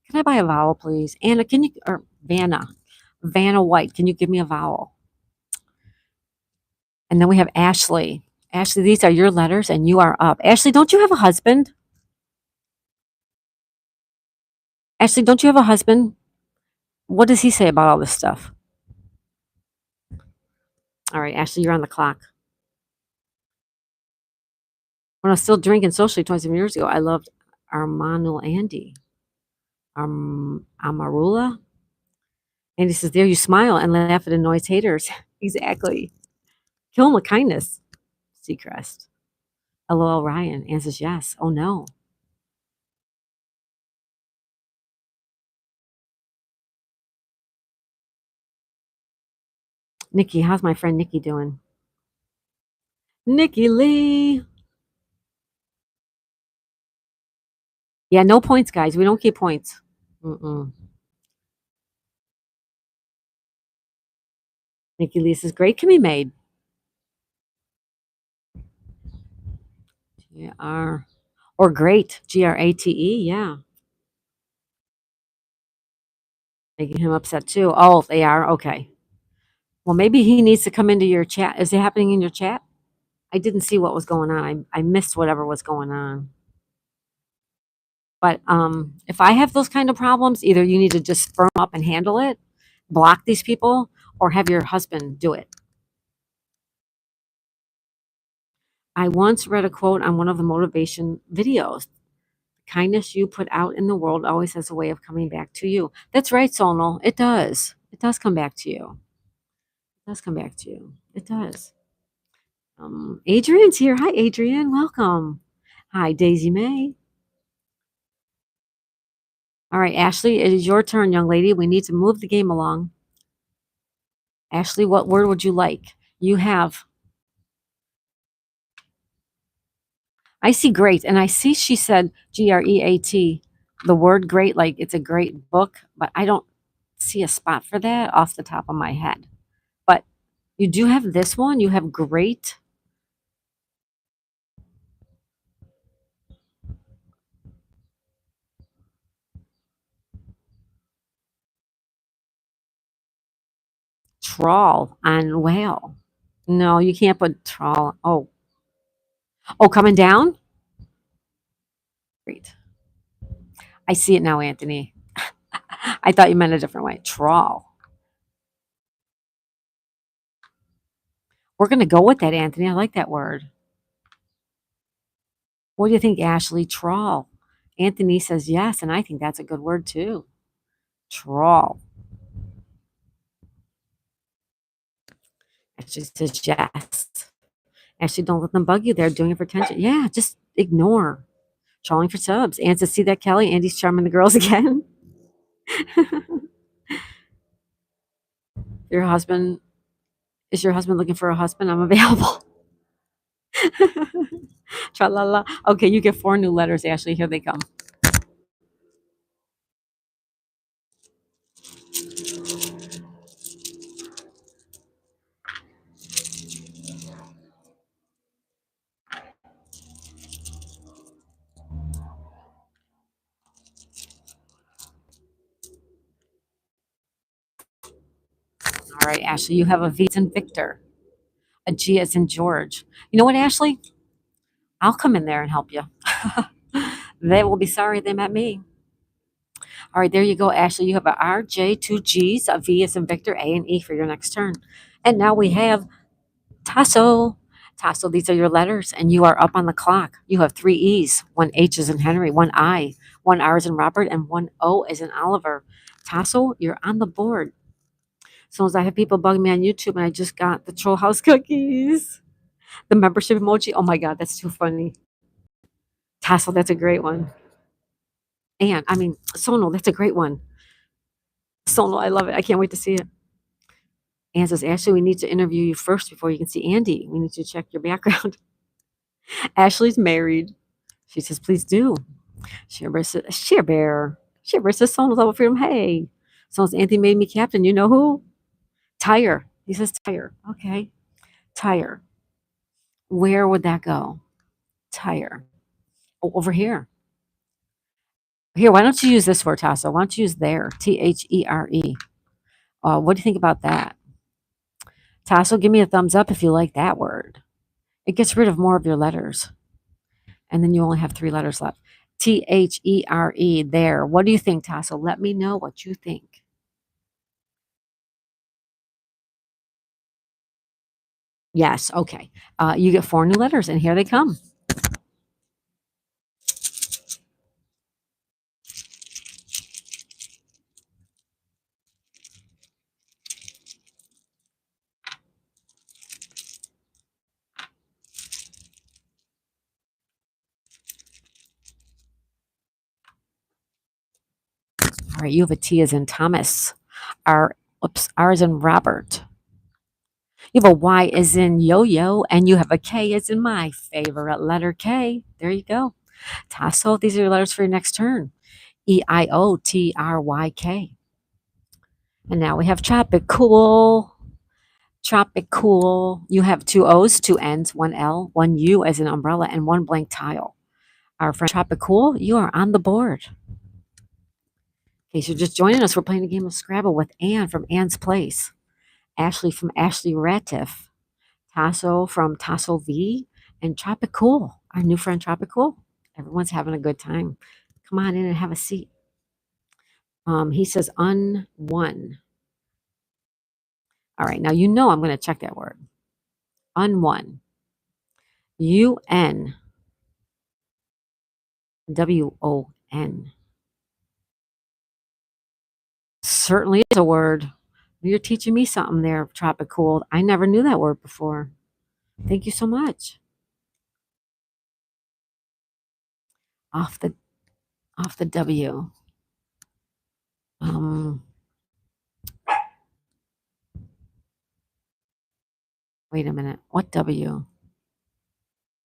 Can I buy a vowel, please? Anna, can you, or Vanna White, can you give me a vowel? And then we have Ashley. Ashley, these are your letters and you are up. Ashley, don't you have a husband? Ashley, don't you have a husband? What does he say about all this stuff? All right, Ashley, you're on the clock. When I was still drinking socially 27 years ago, I loved Armando Andy. Amarula. Andy says, there you smile and laugh at annoys haters. Exactly. Kill him with kindness. Seacrest. LOL Ryan answers yes. Oh no. Nikki, how's my friend Nikki doing? Nikki Lee. Yeah, no points, guys. We don't keep points. Mm-mm. Nikki Lee says, great can be made. G-R. Or great. Grate. Yeah. Making him upset too. Oh, they are? Okay. Well, maybe he needs to come into your chat. Is it happening in your chat? I didn't see what was going on. I missed whatever was going on. But if I have those kind of problems, either you need to just firm up and handle it, block these people, or have your husband do it. I once read a quote on one of the motivation videos. Kindness you put out in the world always has a way of coming back to you. That's right, Sonal. It does. It does come back to you. It does come back to you. It does. Adrian's here. Hi, Adrian. Welcome. Hi, Daisy May. All right, Ashley, it is your turn, young lady. We need to move the game along. Ashley, what word would you like? You have, I see great, and I see she said Great, the word great, like it's a great book, but I don't see a spot for that off the top of my head. But you do have this one. You have great. Trawl on whale. No, you can't put trawl. Oh, coming down? Great. I see it now, Anthony. I thought you meant a different way. Trawl. We're going to go with that, Anthony. I like that word. What do you think, Ashley? Trawl. Anthony says yes, and I think that's a good word too. Trawl. Ashley says yes. Ashley, don't let them bug you. They're doing it for attention. Yeah, just ignore. Trawling for subs. Anne says, see that, Kelly? Andy's charming the girls again. Your husband, is your husband looking for a husband? I'm available. Tra la la. Okay, you get 4 new letters, Ashley. Here they come. All right, Ashley, you have a V as in Victor, a G as in George. You know what, Ashley? I'll come in there and help you. They will be sorry they met me. All right, there you go, Ashley. You have a R, J, 2 G's, a V as in Victor, A, and E for your next turn. And now we have Tasso. Tasso, these are your letters, and you are up on the clock. You have 3 E's, 1 H is in Henry, 1 I, 1 R is in Robert, and 1 O is in Oliver. Tasso, you're on the board. So as I have people bug me on YouTube, and I just got the Troll House cookies, the membership emoji. Oh my God, that's too funny. Tasso, that's a great one. And I mean, Sonal, that's a great one. Sonal, I love it. I can't wait to see it. Anne says, Ashley, we need to interview you first before you can see Andy. We need to check your background. Ashley's married. She says, please do. Share Bear says, Share Bear. Share Bear says, Sonal's Level Freedom. Hey. Sonal's Anthony made me captain. You know who? Tire. He says tire. Okay. Tire. Where would that go? Tire. Oh, over here. Here, why don't you use this word, Tasso? Why don't you use there? There. What do you think about that? Tasso, give me a thumbs up if you like that word. It gets rid of more of your letters. And then you only have 3 letters left. There. There. What do you think, Tasso? Let me know what you think. Yes, okay. You get 4 new letters, and here they come. All right, you have a T as in Thomas. R as in Robert. You have a Y as in yo-yo, and you have a K as in my favorite letter K. There you go. Tasso, these are your letters for your next turn. Eiootryk. And now we have tropical. Tropical. You have 2 O's, 2 N's, 1 L, 1 U as an umbrella, and 1 blank tile. Our friend Tropical, you are on the board. In case you're just joining us, we're playing a game of Scrabble with Anne from Anne's Place, Ashley from Ashley Ratiff, Tasso from Tasso V, and Tropical, our new friend Tropical. Everyone's having a good time. Come on in and have a seat. He says un-one. All right, now you know I'm going to check that word. Un-one. U-N. W-O-N. Certainly is a word. You're teaching me something there, Tropical. I never knew that word before. Thank you so much. Off the W. Wait a minute. What W?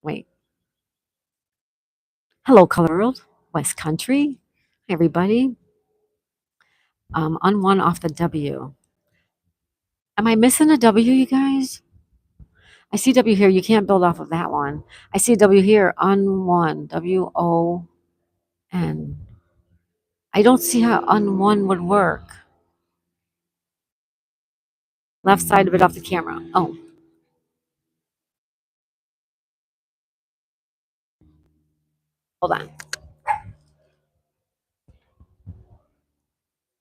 Wait. Hello, Color World, West Country. Hey, everybody. On one off the W. Am I missing a W, you guys? I see W here. You can't build off of that one. I see a W here on one. W-O-N. I don't see how on one would work. Left side of it off the camera. Oh. Hold on.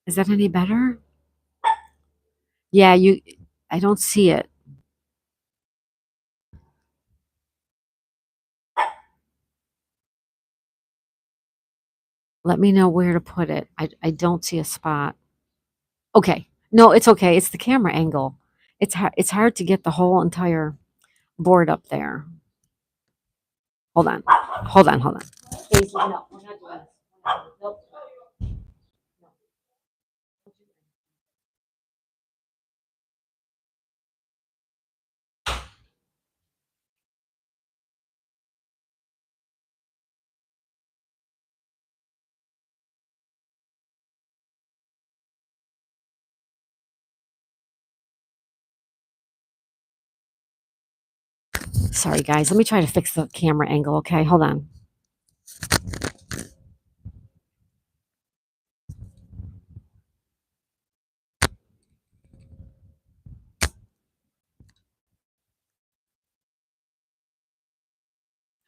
Is that any better? Yeah, I don't see it. Let me know where to put it. I don't see a spot. Okay. No, it's okay. It's the camera angle. It's hard to get the whole entire board up there. Hold on. Hold on. Hold on. Daisy, no, we're not doing this. Nope. Sorry, guys. Let me try to fix the camera angle. Okay, hold on.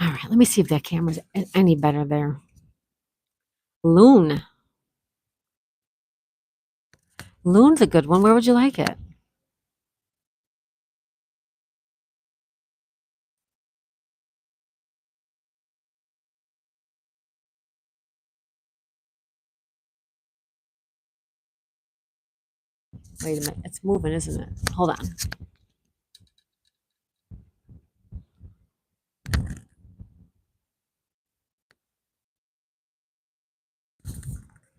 All right, let me see if that camera's any better there. Loon. Loon's a good one. Where would you like it? Wait a minute. It's moving, isn't it? Hold on.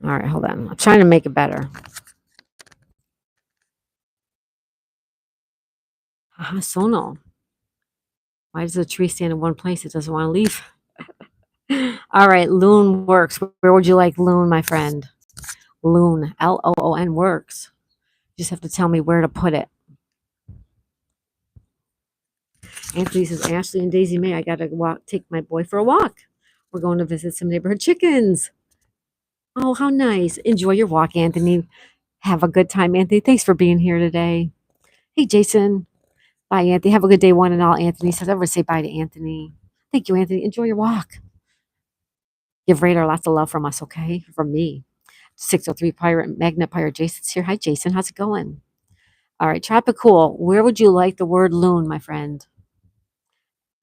All right, hold on. I'm trying to make it better. Haha, Sono. Why does the tree stand in one place? It doesn't want to leave. All right, Loon works. Where would you like Loon, my friend? Loon. Loon works. You just have to tell me where to put it. Anthony says, Ashley and Daisy May, I got to take my boy for a walk. We're going to visit some neighborhood chickens. Oh, how nice. Enjoy your walk, Anthony. Have a good time, Anthony. Thanks for being here today. Hey, Jason. Bye, Anthony. Have a good day, one and all. Anthony says, "Ever say bye to Anthony?" Thank you, Anthony. Enjoy your walk. Give Radar lots of love from us, okay? From me. 603 Pirate Magnet Pirate Jason's here. Hi, Jason. How's it going? All right, Tropicool. Where would you like the word loon, my friend?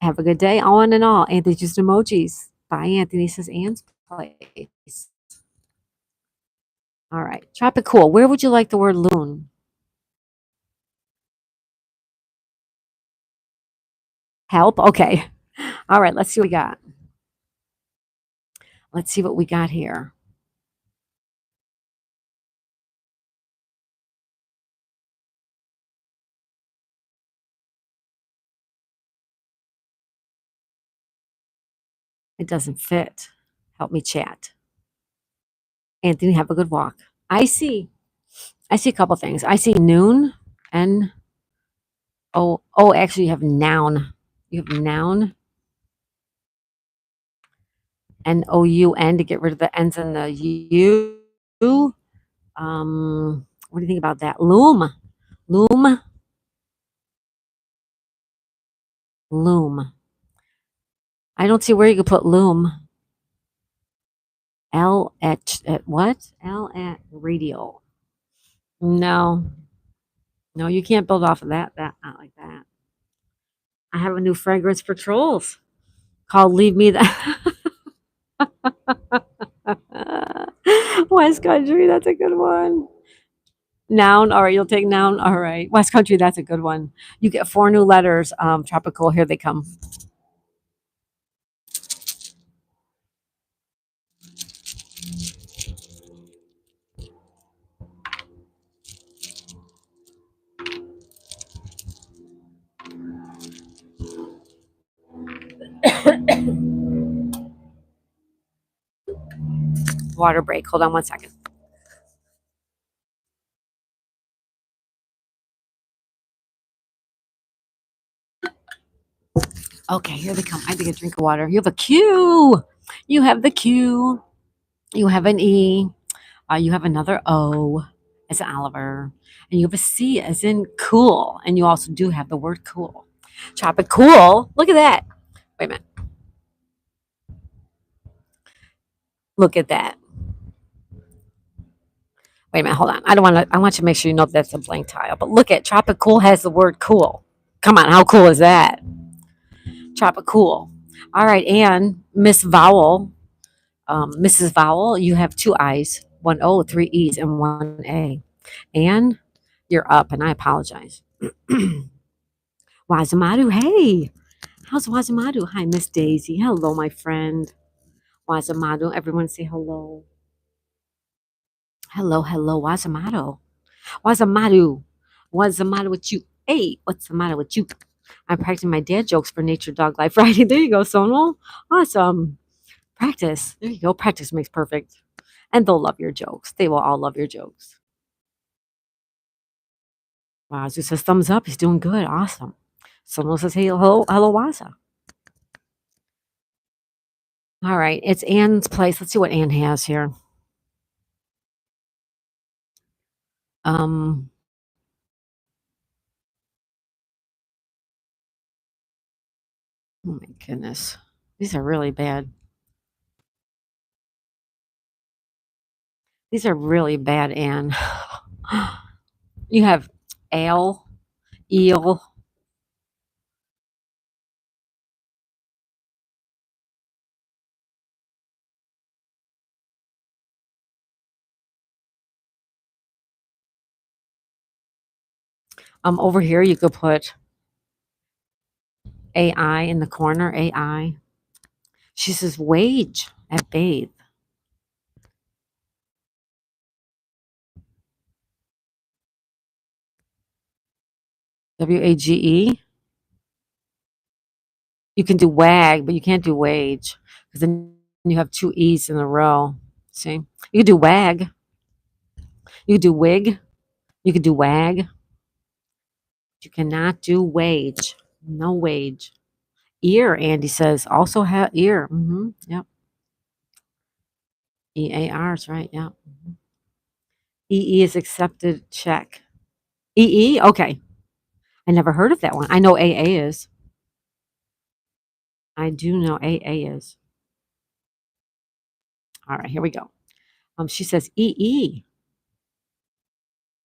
Have a good day, on and all. Anthony just emojis. Bye, Anthony says Ann's place. All right, Tropicool. Where would you like the word loon? Help? Okay. All right, let's see what we got. Let's see what we got here. It doesn't fit. Help me chat. Anthony, have a good walk. I see a couple things. I see noon and actually you have noun. You have noun N-O-U-N to get rid of the N's and the U. What do you think about that? Loom. Loom. Loom. I don't see where you could put loom. L at what? L at radio. No. No, you can't build off of that. Not like that. I have a new fragrance for trolls called Leave Me the West Country. That's a good one. Noun. All right, you'll take noun. All right. West Country, that's a good one. You get 4 new letters. Tropical. Here they come. Water break. Hold on one second. Okay, here they come. I take a drink of water. You have a Q. You have the Q. You have an E. You have another O as in Oliver. And you have a C as in cool. And you also do have the word cool. Tropical. Look at that. Wait a minute. Look at that. Wait a minute. Hold on. I want you to make sure you know that's a blank tile. But look at Tropical has the word cool. Come on. How cool is that? Tropical. All right. And Miss Vowel. Mrs. Vowel, you have 2 I's, 1 O, 3 E's, and 1 A. And you're up, and I apologize. Wazamadu, hey. How's Wazamadu? Hi, Miss Daisy. Hello, my friend. Wazamadu, everyone say hello. Hello, hello, Wazamadu. Wazamadu. What's the matter with you? Hey, what's the matter with you? I'm practicing my dad jokes for Nature Dog Life Friday. There you go, Sonal. Awesome. Practice. There you go. Practice makes perfect. And they'll love your jokes. They will all love your jokes. Wazu says thumbs up. He's doing good. Awesome. Someone says, hey, hello, Waza. All right. It's Anne's place. Let's see what Anne has here. Um, oh my goodness. These are really bad. These are really bad, Anne. You have ale, eel. Over here you could put AI in the corner. AI. She says wage at bathe. WAGE. You can do wag, but you can't do wage because then you have 2 E's in a row. See? You could do wag. You could do wig. You could do wag. You cannot do wage. No wage. Ear, Andy says. Also have ear. Yep. EAR is right. Yep. EE is accepted check. EE? Okay. I never heard of that one. I know AA is. I do know AA is. All right, here we go. She says EE.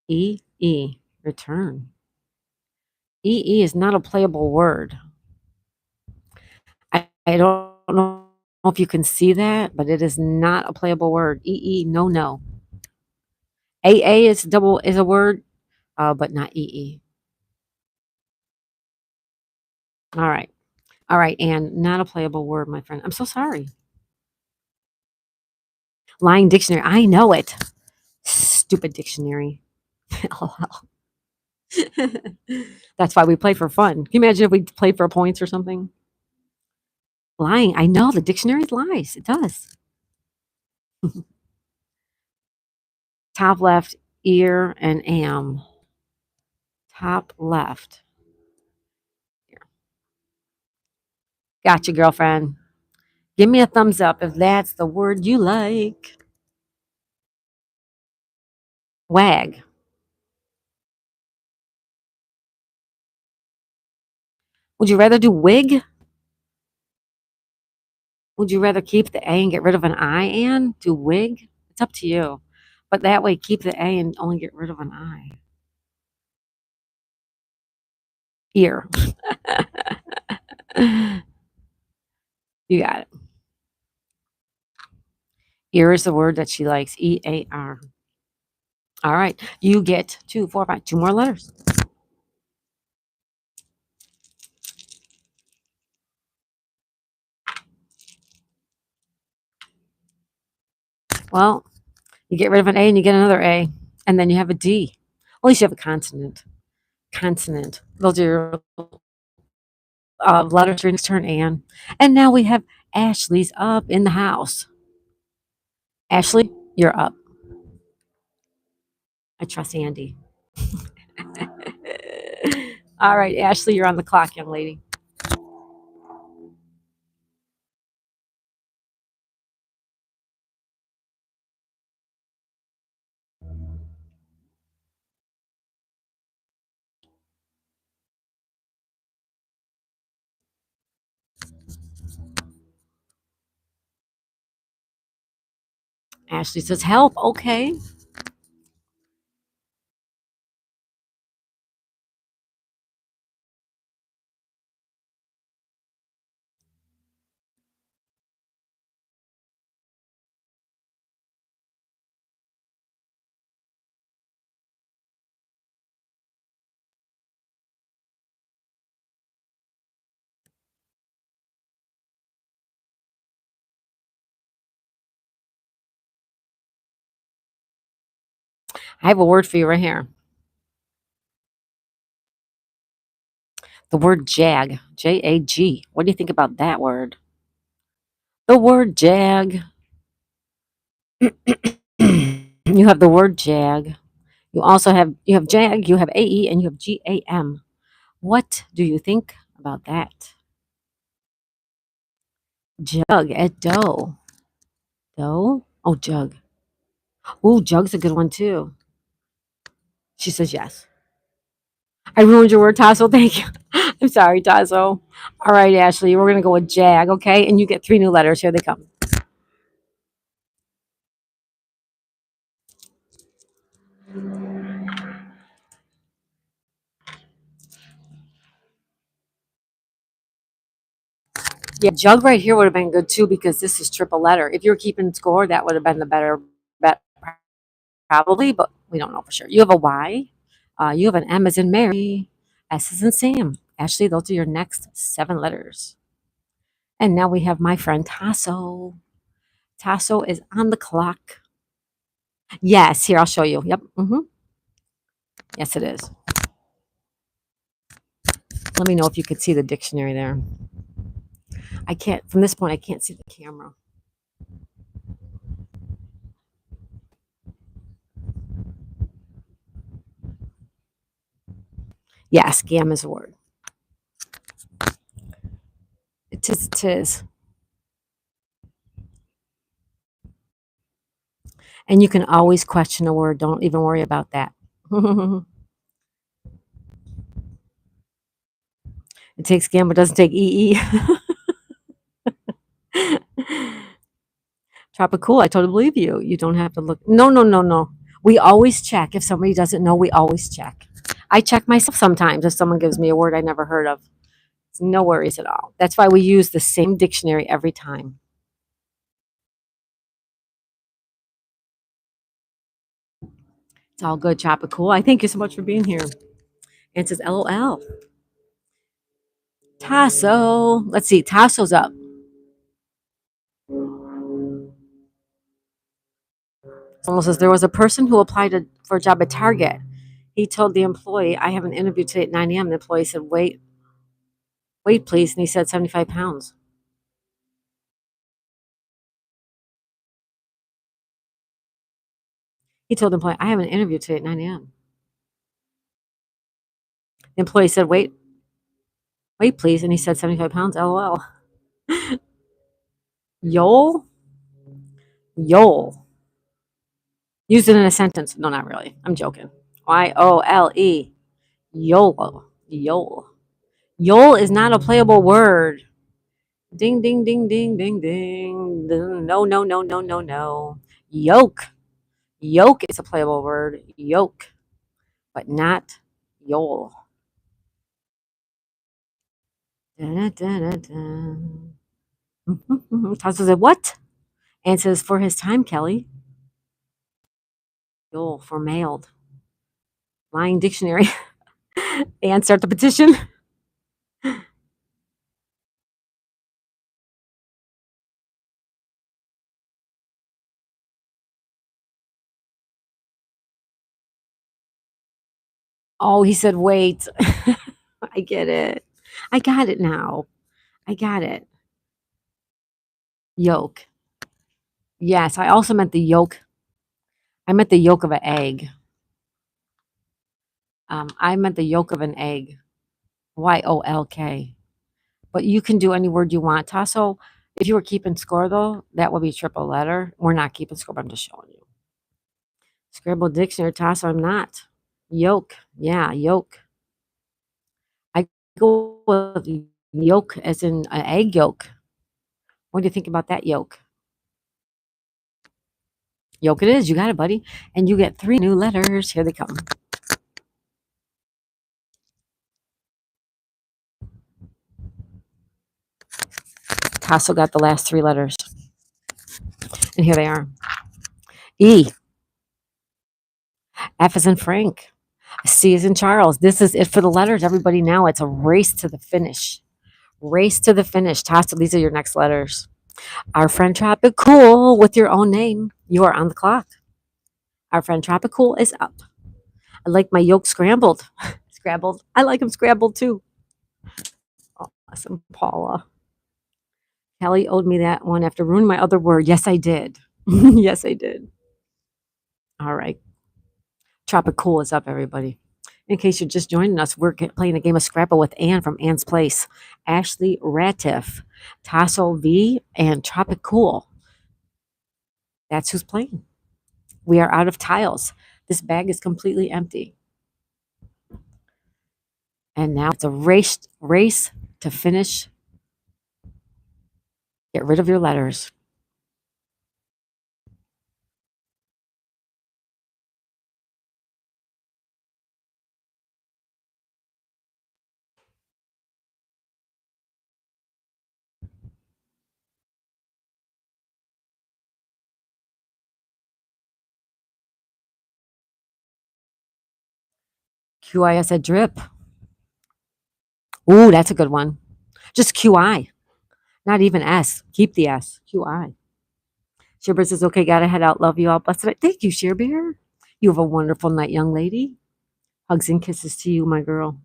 EE. Return. EE is not a playable word. I don't know if you can see that, but it is not a playable word. EE, no, no. AA is a word, but not EE. All right. All right, and not a playable word, my friend. I'm so sorry. Lying dictionary. I know it. Stupid dictionary. LOL. That's why we play for fun. Can you imagine if we played for points or something? Lying. I know the dictionary lies. It does. Top left, ear and am. Top left. Here. Gotcha, girlfriend. Give me a thumbs up if that's the word you like. Wag. Would you rather do wig? Would you rather keep the A and get rid of an I and do wig? It's up to you. But that way, keep the A and only get rid of an I. Ear. You got it. Ear is the word that she likes. EAR. All right. You get 2, 4, 5, 2 more letters. Well, you get rid of an A and you get another A. And then you have a D. At least you have a consonant. Consonant. Those are your letters for next turn, Anne. And now we have Ashley's up in the house. Ashley, you're up. I trust Andy. All right, Ashley, you're on the clock, young lady. Ashley says, help. Okay. I have a word for you right here. The word jag. JAG. What do you think about that word? The word jag. You have the word jag. You have jag, you have AE, and you have GAM. What do you think about that? Jug at dough. Dough? Oh, jug. Oh, jug's a good one too. She says yes. I ruined your word, Tasso. Thank you. I'm sorry, Tasso. All right, Ashley, we're gonna go with jag, okay? And you get 3 new letters. Here they come. Yeah, jug right here would have been good too because this is triple letter. If you were keeping score, that would have been the better bet, probably, but we don't know for sure. You have a Y. You have an M as in Mary. S as in Sam. Ashley, those are your next 7 letters. And now we have my friend Tasso. Tasso is on the clock. Yes, here, I'll show you. Yep. Yes, it is. Let me know if you could see the dictionary there. I can't, from this point, I can't see the camera. Yes, scam is a word. It is. And you can always question a word. Don't even worry about that. It takes GAM, but doesn't take EE. Tropical, I totally believe you. You don't have to look. No, no, no, no. We always check. If somebody doesn't know, we always check. I check myself sometimes if someone gives me a word I never heard of. It's no worries at all. That's why we use the same dictionary every time. It's all good, Tropical. I thank you so much for being here. And it says LOL. Tasso. Let's see. Tasso's up. Someone says there was a person who applied for a job at Target. He told the employee, I have an interview today at 9 a.m. The employee said, wait, please. And he said 75 pounds. He told the employee, I have an interview today at 9 a.m. The employee said, wait, please. And he said 75 pounds. LOL. Yole? Yole. Use it in a sentence. No, not really. I'm joking. YOLE. Yole. Yole. Yole is not a playable word. Ding, ding, ding, ding, ding, ding. No, no, no, no, no, no. Yoke. Yoke is a playable word. Yoke, but not Yole. Tasso said, what? And says, for his time, Kelly. Yole for mailed. Lying dictionary. And start the petition. Oh, he said, wait. I get it. I got it now. I got it. Yolk. Yes, I also meant the yolk. I meant the yolk of an egg. I meant the yolk of an egg. YOLK. But you can do any word you want, Tasso. If you were keeping score, though, that would be triple letter. We're not keeping score, but I'm just showing you. Scrabble dictionary, Tasso, I'm not. Yolk. Yeah, yolk. I go with yolk as in an egg yolk. What do you think about that yolk? Yolk it is. You got it, buddy. And you get 3 new letters. Here they come. Tasso got the last 3 letters. And here they are. E. F is in Frank. C is in Charles. This is it for the letters, everybody. Now it's a race to the finish. Race to the finish. Tasso, these are your next letters. Our friend Tropical with your own name. You are on the clock. Our friend Tropical is up. I like my yolk scrambled. Scrabbled. I like them scrambled too. Awesome, Paula. Kelly owed me that one after ruining my other word. Yes, I did. Yes, I did. All right. Tropical is up, everybody. In case you're just joining us, we're playing a game of Scrabble with Ann from Ann's Place, Ashley Ratiff, Tasso V, and Tropical. That's who's playing. We are out of tiles. This bag is completely empty. And now it's a race to finish. Get rid of your letters. QI, I said drip. Ooh, that's a good one. Just QI, not even S. Keep the S. QI. Shearbear says, okay, gotta head out. Love you all. Blessed night. Thank you, Shearbear. You have a wonderful night, young lady. Hugs and kisses to you, my girl.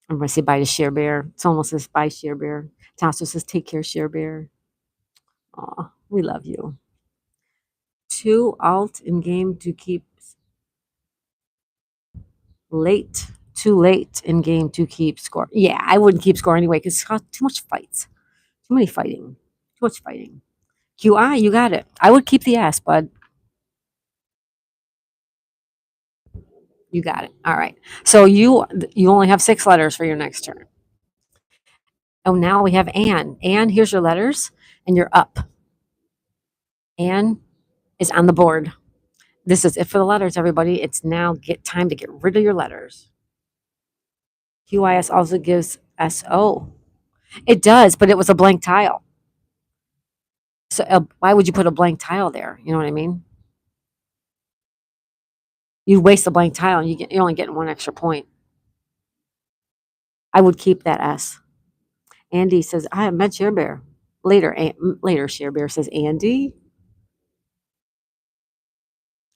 I'm going to say bye to Shearbear. Someone says bye, Shearbear. Tasso says, take care, Shearbear. Aw, we love you. 2 alt in game to keep late. Too late in game to keep score. Yeah, I wouldn't keep score anyway because it's too much fights. Too many fighting. Too much fighting. QI, you got it. I would keep the S, bud. You got it. All right. So you only have 6 letters for your next turn. Oh, now we have Anne. Anne, here's your letters, and you're up. Anne is on the board. This is it for the letters, everybody. It's now get time to get rid of your letters. QIS also gives SO. It does, but it was a blank tile. So why would you put a blank tile there? You know what I mean? You waste a blank tile and you're only getting 1 extra point. I would keep that S. Andy says, I have met Share Bear. Later, Share Bear says, Andy.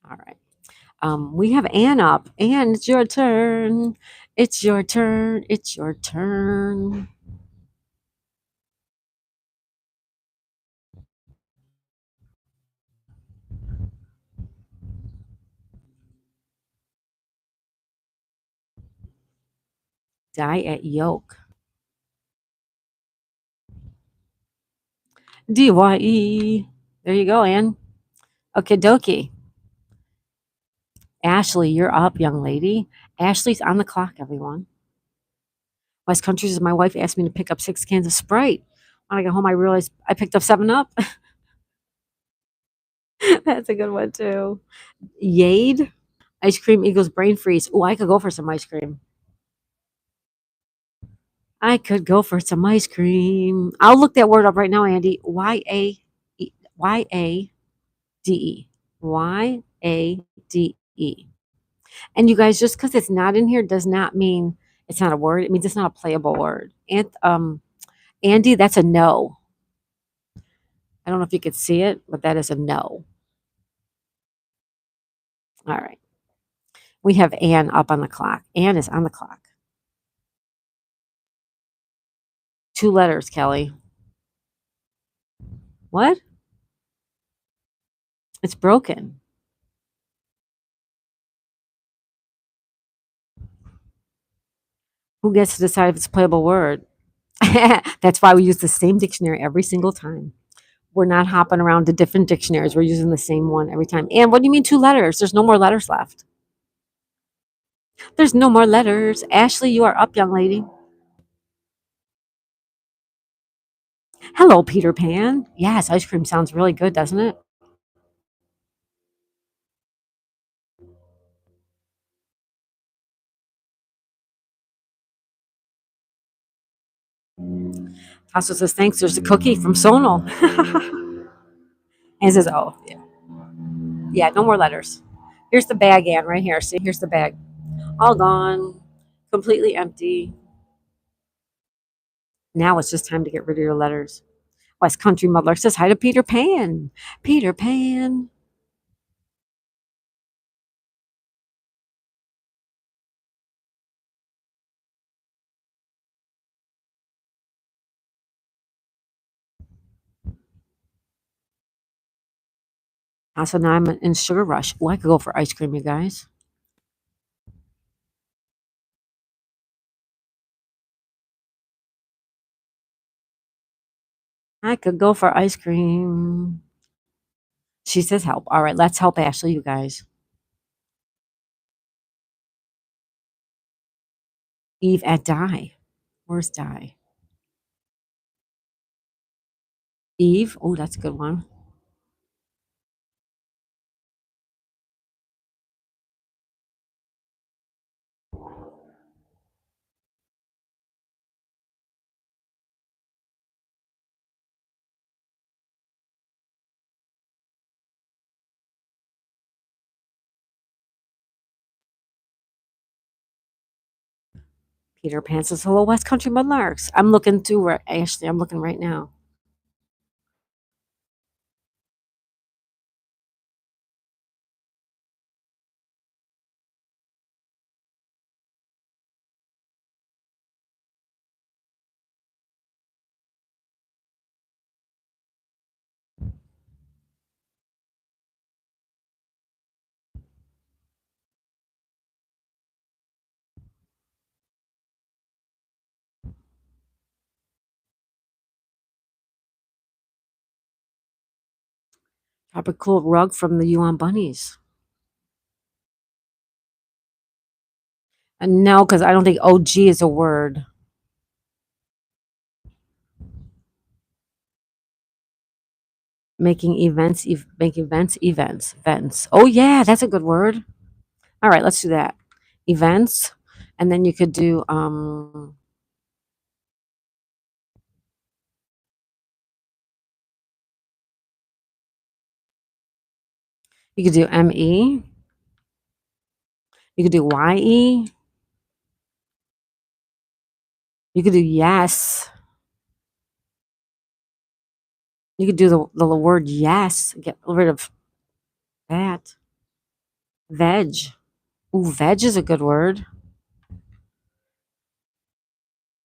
All right. We have Ann up. Ann, it's your turn. It's your turn. It's your turn. Die at yolk. DYE. There you go, Ann. Okay, dokie. Ashley, you're up, young lady. Ashley's on the clock, everyone. West Country says, my wife asked me to pick up 6 cans of Sprite. When I got home, I realized I picked up 7 Up. That's a good one, too. Yade. Ice cream equals brain freeze. Oh, I could go for some ice cream. I could go for some ice cream. I'll look that word up right now, Andy. Y-A-D-E. Y-A-D-E. And you guys, just because it's not in here does not mean it's not a word. It means it's not a playable word. And Andy, that's a no. I don't know if you could see it, but that is a no. All right. We have Ann up on the clock. Ann is on the clock. 2 letters, Kelly. What? It's broken. Who gets to decide if it's a playable word? That's why we use the same dictionary every single time. We're not hopping around to different dictionaries. We're using the same one every time. And what do you mean 2 letters? There's no more letters left. There's no more letters. Ashley, you are up, young lady. Hello, Peter Pan. Yes, ice cream sounds really good, doesn't it? Tasso says, thanks. There's a cookie from Sonal. And says, oh, yeah. Yeah, no more letters. Here's the bag, Ann, right here. See, here's the bag. All gone. Completely empty. Now it's just time to get rid of your letters. West Country Muddler says hi to Peter Pan. Peter Pan. So now I'm in sugar rush. Oh, I could go for ice cream, you guys. I could go for ice cream. She says help. All right, let's help Ashley, you guys. Eve at die. Where's die? Eve. Oh, that's a good one. Peter Pan says hello, West Country Mudlarks. I'm looking too, Ashley. I'm looking right now. Tropical rug from the Yuan Bunnies. No, because I don't think OG is a word. Make events. Oh yeah, that's a good word. All right, let's do that. Events, and then you could do you could do ME, you could do YE, you could do yes. You could do the word yes. Get rid of that. Veg. Ooh, veg is a good word.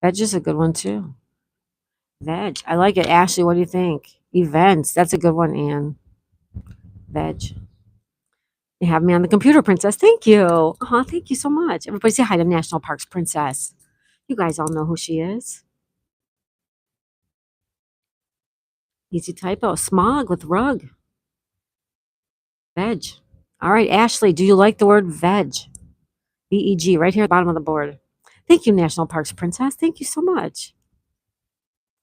Veg is a good one too. Veg. I like it. Ashley, what do you think? Events. That's a good one, Anne. Veg. You have me on the computer, Princess. Thank you. Thank you so much. Everybody say hi to National Parks Princess. You guys all know who she is. Easy typo. Smog with rug. Veg. All right, Ashley, do you like the word veg? VEG, right here at the bottom of the board. Thank you, National Parks Princess. Thank you so much.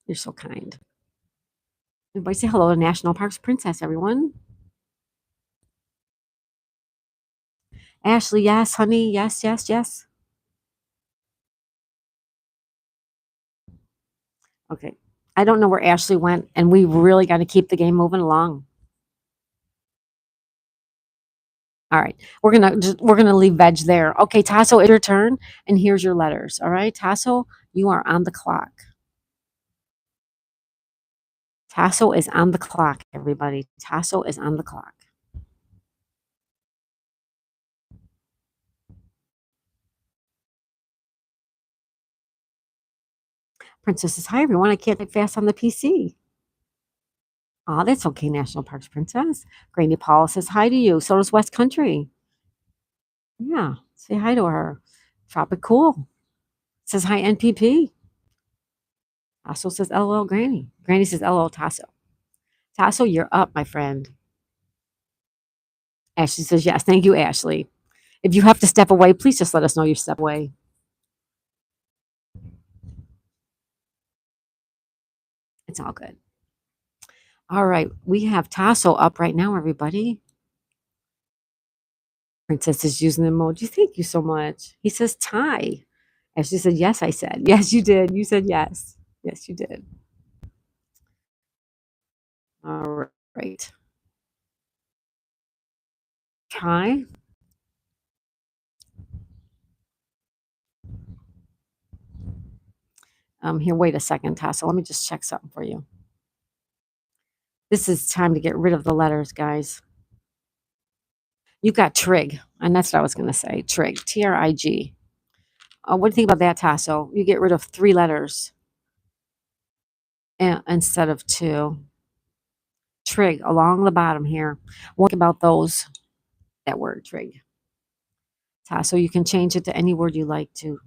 You're so kind. Everybody say hello to National Parks Princess, everyone. Ashley, yes, honey. Yes, yes, yes. Okay. I don't know where Ashley went, and we really got to keep the game moving along. All right. We're gonna leave veg there. Okay, Tasso, it's your turn, and here's your letters. All right, Tasso, you are on the clock. Tasso is on the clock, everybody. Tasso is on the clock. Princess says, hi, everyone. I can't type fast on the PC. Oh, that's okay, National Parks Princess. Granny Paula says hi to you. So does West Country. Yeah, say hi to her. Tropic Cool says hi, NPP. Tasso says LOL, Granny. Granny says LOL, Tasso. Tasso, you're up, my friend. Ashley says yes. Thank you, Ashley. If you have to step away, please just let us know you step away. It's all good. All right, we have Tasso up right now, everybody. Princess is using the emoji. Thank you so much. He says tie. Ashley said yes. I said yes. You did. You said yes. Yes, you did. All right. Try. Here, wait a second, Tasso. Let me just check something for you. This is time to get rid of the letters, guys. You got trig, and that's what I was going to say. Trig, Trig. What do you think about that, Tasso? You get rid of 3 letters instead of 2. Trig along the bottom here. What about those? That word, trig. Tasso, you can change it to any word you like to.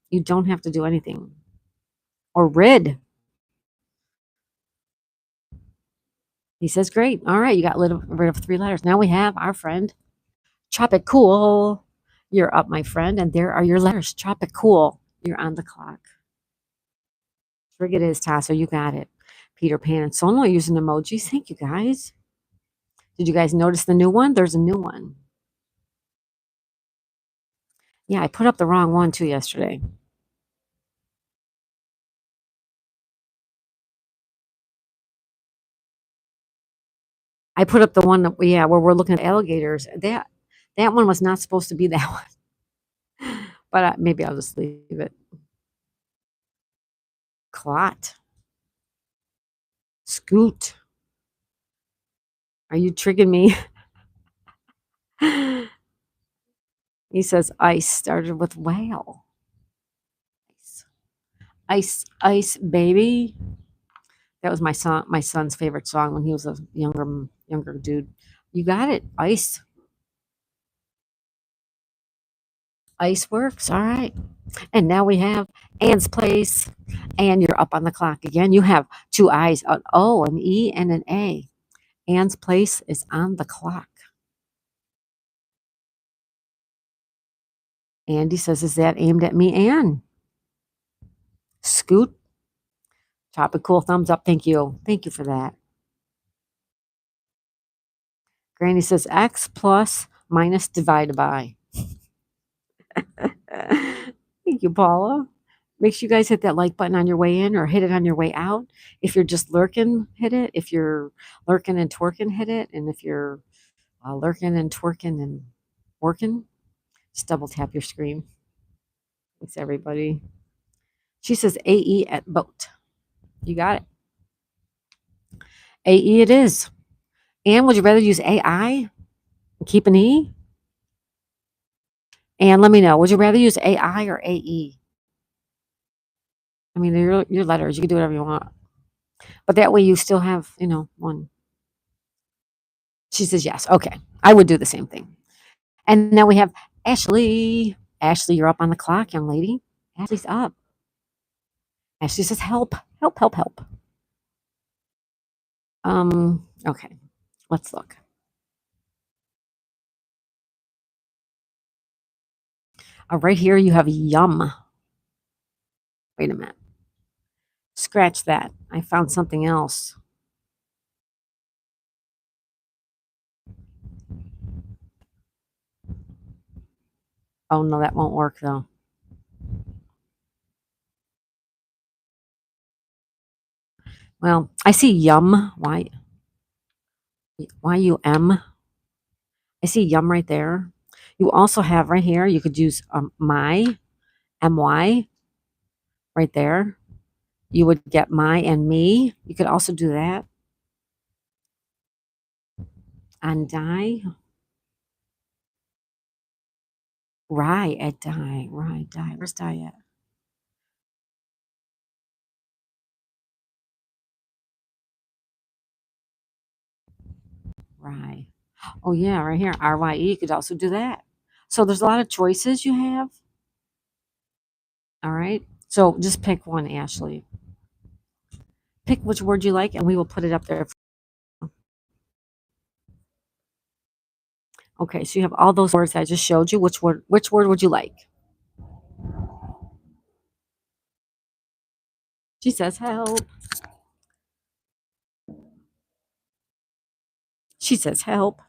You don't have to do anything. Or rid. He says, great. All right, you got rid of 3 letters. Now we have our friend, Tropicool. You're up, my friend, and there are your letters. Tropicool. You're on the clock. Trig it is, Tasso. You got it. Peter Pan and Sono using emojis. Thank you, guys. Did you guys notice the new one? There's a new one. Yeah, I put up the wrong one too yesterday. I put up the one that where we're looking at alligators. That one was not supposed to be that one, but maybe I'll just leave it. Clot, scoot. Are you triggering me? He says ice started with whale. Ice, baby. That was my son's favorite song when he was a younger dude. You got it, ice. Ice works. All right. And now we have Anne's place. And you're up on the clock again. You have 2 I's, an O, an E, and an A. Anne's place is on the clock. Andy says, is that aimed at me, Ann? Scoot, drop a cool thumbs up. Thank you. Thank you for that. Granny says, X plus minus divided by. Thank you, Paula. Make sure you guys hit that like button on your way in or hit it on your way out. If you're just lurking, hit it. If you're lurking and twerking, hit it. And if you're lurking and twerking and working, just double tap your screen. Thanks, everybody. She says AE at boat. You got it. AE it is. And would you rather use AI and keep an E? And let me know, would you rather use AI or AE? I mean, they're your letters. You can do whatever you want. But that way you still have, one. She says yes. Okay. I would do the same thing. And now we have Ashley. Ashley, you're up on the clock, young lady. Ashley's up. Ashley says help, help, help, help. Okay. Let's look. Right here you have yum. Wait a minute. Scratch that. I found something else. Oh no, that won't work though. Well, I see yum. YUM. I see yum right there. You also have right here, you could use my, MY, right there. You would get my and me. You could also do that. And die. Rye at die. Rye, die. Where's die at? Rye. Oh, yeah, right here. RYE. You could also do that. So there's a lot of choices you have. All right. So just pick one, Ashley. Pick which word you like, and we will put it up there. Okay, so you have all those words I just showed you. Which word would you like? She says help. She says help.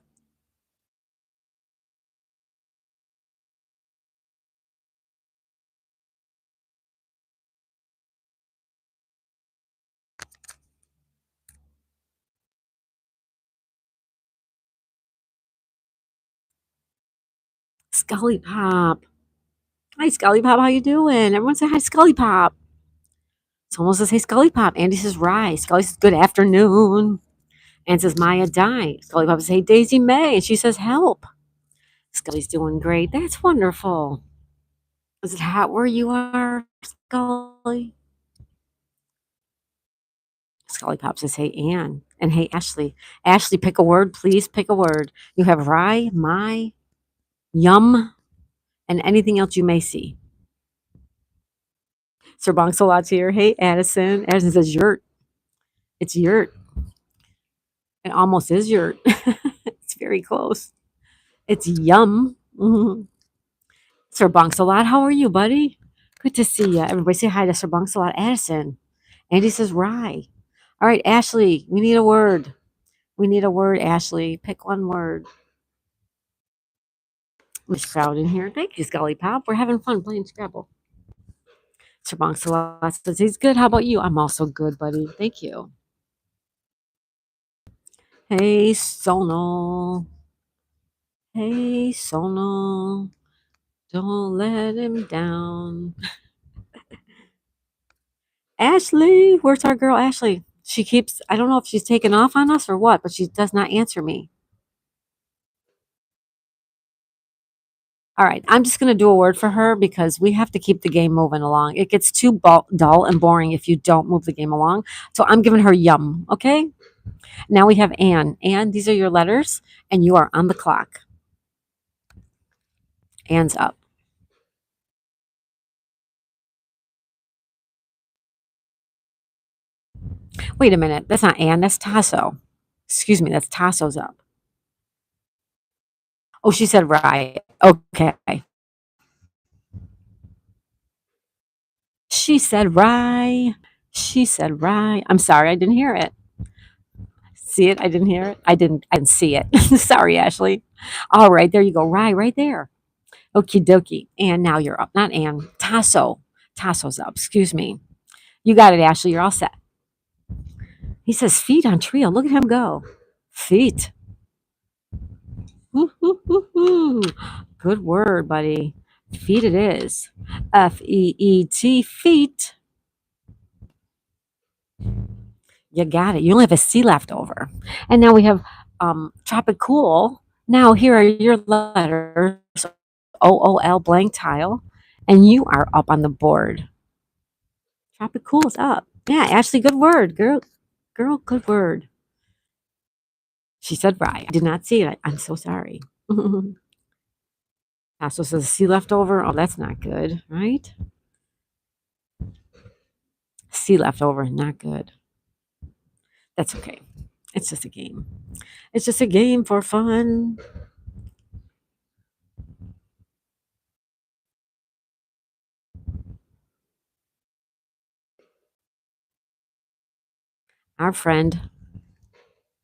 Scully Pop. Hi, Scully Pop. How you doing? Everyone say hi, Scully Pop. Someone says, hey, Scully Pop. Andy says, right. Scully says, good afternoon. And says, Maya die. Scully Pop says, hey, Daisy May. And she says, help. Scully's doing great. That's wonderful. Is it hot where you are, Scully? Scully Pop says, hey, Ann. And hey, Ashley. Ashley, pick a word, please. Pick a word. You have rye, my, yum, and anything else you may see. Sir Bonsalot's here. Hey, Addison. Addison says, yurt. It's yurt. It almost is yurt. It's very close. It's yum. Sir Bonsalot, how are you, buddy? Good to see you. Everybody say hi to Sir Bonsalot Addison. Andy says, rye. All right, Ashley, we need a word. We need a word, Ashley. Pick one word. There's a crowd in here. Thank you, Scully Pop. We're having fun playing Scrabble. Sir Bonsalot says he's good. How about you? I'm also good, buddy. Thank you. Hey, Sonal. Hey, Sonal. Don't let him down. Ashley, where's our girl Ashley? She keeps, I don't know if she's taken off on us or what, but she does not answer me. All right, I'm just going to do a word for her because we have to keep the game moving along. It gets too dull and boring if you don't move the game along. So I'm giving her yum, okay? Now we have Ann. Ann, these are your letters, and you are on the clock. Ann's up. Wait a minute. That's not Ann. That's Tasso. Excuse me. That's Tasso's up. Oh, she said right. Okay. She said rye. She said rye. I'm sorry, I didn't hear it. See it? I didn't hear it. I didn't see it. Sorry, Ashley. All right, there you go. Rye right there. Okie dokie. And now you're up. Not Ann. Tasso. Tasso's up. Excuse me. You got it, Ashley. You're all set. He says feet on trio. Look at him go. Feet. Woo, woo, woo, woo. Good word, buddy. Feet it is. Feet. Feet. You got it. You only have a C left over. And now we have tropical. Now here are your letters. OOL blank tile. And you are up on the board. Tropical is up. Yeah, Ashley, good word. Girl, good word. She said right. I did not see it. I'm so sorry. So says C left over. Oh, that's not good, right? C left over, not good. That's okay. It's just a game. It's just a game for fun. Our friend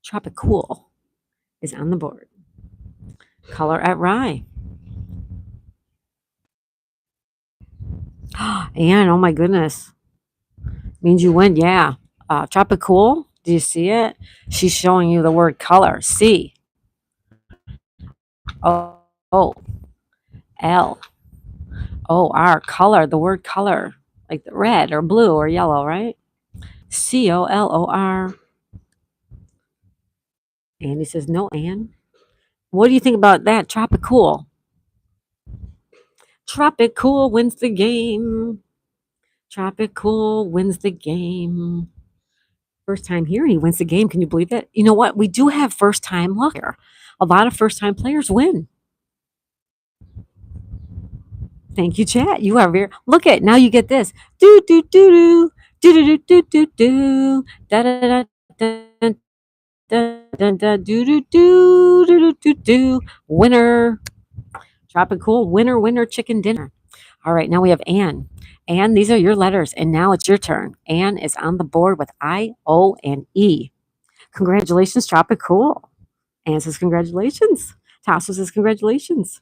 Tropicool is on the board. Color at rye. And oh my goodness. Means you win, yeah. Tropicool, do you see it? She's showing you the word color. C O O L O R color, the word color. Like the red or blue or yellow, right? COLOR. Andy says, no, Ann. What do you think about that? Tropicool. Tropicool wins the game. Tropicool wins the game. First time here, he wins the game. Can you believe it? You know what? We do have first time luck here. A lot of first time players win. Thank you, chat. You are very look at now you get this. Do do do do do do do do do da da da da da da do do do do do do winner. Tropical winner chicken dinner. All right, now we have Anne. Anne, these are your letters, and now it's your turn. Anne is on the board with I, O, and E. Congratulations, Tropical. Anne says congratulations. Tasso says congratulations.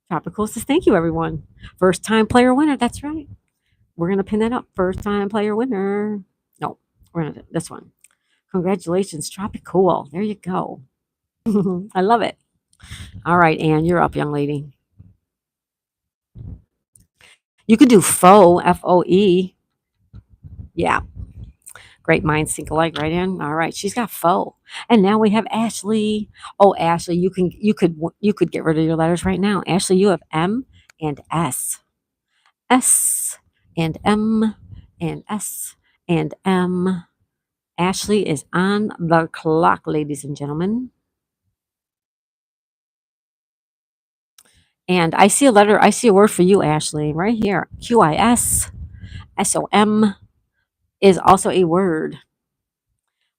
Tropical says thank you, everyone. First time player winner. That's right. We're gonna pin that up. First time player winner. No, we're gonna do this one. Congratulations, Tropical. There you go. I love it. All right, Anne, you're up, young lady. You could do faux, FOE. Yeah. Great minds think alike, right, Ann? All right, she's got faux. And now we have Ashley. Oh, Ashley, you could get rid of your letters right now. Ashley, you have M and S. S and M and S and M. Ashley is on the clock, ladies and gentlemen. And I see a word for you, Ashley, right here. QIS, SOM is also a word.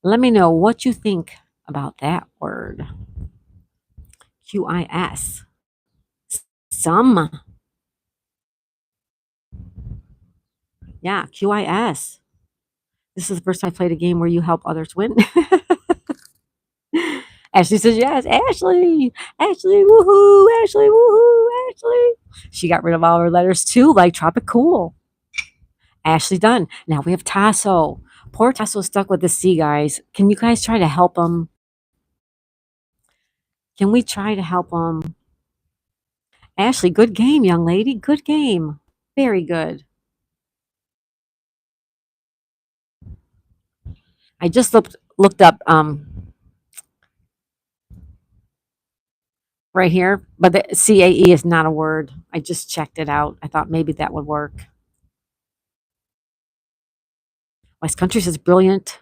Let me know what you think about that word. QIS. Some. Yeah, QIS. This is the first time I played a game where you help others win. Ashley says yes. Ashley, woohoo, Ashley, woohoo, Ashley. She got rid of all her letters too, like Tropicool. Ashley done. Now we have Tasso. Poor Tasso stuck with the C, guys. Can you guys try to help him? Can we try to help him? Ashley, good game, young lady. Good game. Very good. I just looked up right here, but the CAE is not a word. I just checked it out. I thought maybe that would work. West Country says brilliant.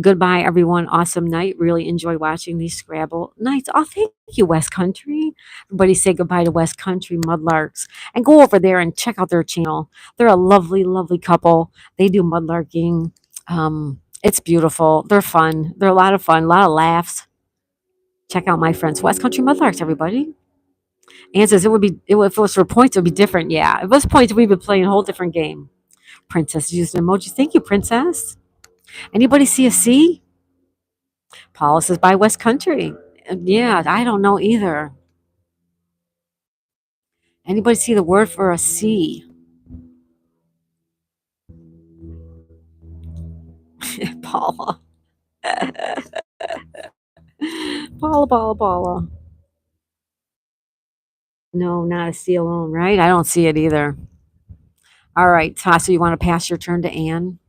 Goodbye, everyone. Awesome night. Really enjoy watching these Scrabble nights. Oh, thank you, West Country. Everybody say goodbye to West Country Mudlarks and go over there and check out their channel. They're a lovely, lovely couple. They do mudlarking. It's beautiful. They're fun. They're a lot of fun, a lot of laughs. Check out my friends, West Country Mudlarks, everybody. Ann says if it was for points, it would be different. Yeah, if it was points, we'd be playing a whole different game. Princess used an emoji. Thank you, Princess. Anybody see a C? Paula says by West Country. Yeah, I don't know either. Anybody see the word for a C? Paula. Paula. No, not a C alone, right? I don't see it either. All right, Tasa, you want to pass your turn to Anne?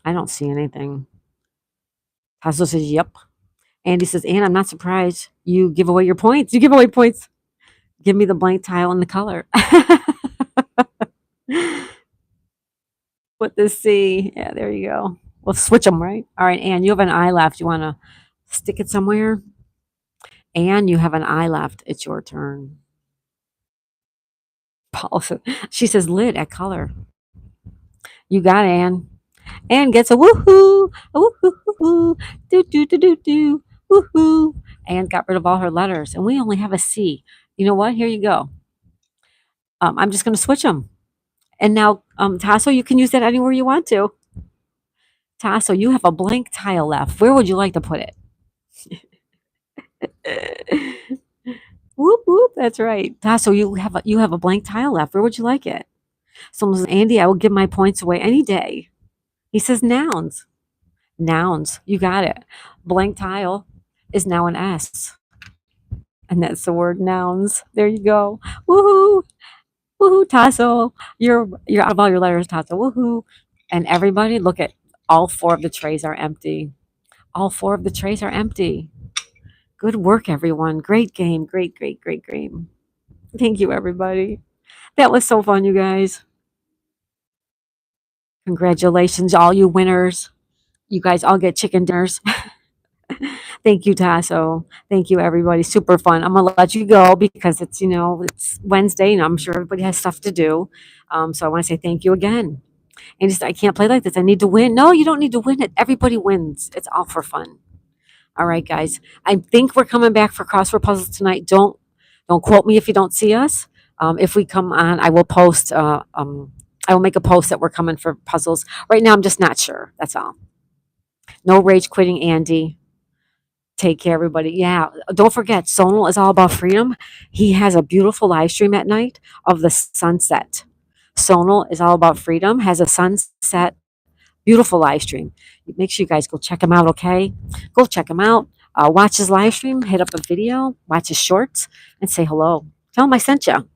I don't see anything. Tasso says, yep. Andy says, Anne, I'm not surprised. You give away your points. You give away points. Give me the blank tile and the color. Put the C. Yeah, there you go. We'll switch them, right? All right, Anne, you have an eye left. You want to stick it somewhere? Anne, you have an eye left. It's your turn. Paul, she says lid at color. You got it, Anne. Anne gets a woohoo, a woohoo, do do do do do, woohoo. Anne got rid of all her letters, and we only have a C. You know what? Here you go. I'm just going to switch them. And now, Tasso, you can use that anywhere you want to. Tasso, you have a blank tile left. Where would you like to put it? Whoop whoop. That's right. Tasso, you have a blank tile left. Where would you like it? Someone says, Andy, I will give my points away any day. He says nouns. Nouns. You got it. Blank tile is now an S. And that's the word nouns. There you go. Woohoo. Woohoo, Tasso. You're out of all your letters, Tasso. Woohoo. And everybody, look at all four of the trays are empty. All four of the trays are empty. Good work, everyone. Great game. Great game. Thank you, everybody. That was so fun, you guys. Congratulations, all you winners. You guys all get chicken dinners. Thank you, Tasso. Thank you, everybody. Super fun. I'm gonna let you go because it's Wednesday, and I'm sure everybody has stuff to do. So I want to say thank you again. And just I can't play like this. I need to win. No, you don't need to win it. Everybody wins. It's all for fun. All right, guys. I think we're coming back for crossword puzzles tonight. Don't quote me if you don't see us. If we come on, I will post. I will make a post that we're coming for puzzles. Right now, I'm just not sure. That's all. No rage quitting, Andy. Take care, everybody. Yeah, don't forget, Sonal is all about freedom. He has a beautiful live stream at night of the sunset. Sonal is all about freedom, has a sunset, beautiful live stream. Make sure you guys go check him out, okay? Go check him out. Watch his live stream, hit up a video, watch his shorts, and say hello. Tell him I sent you.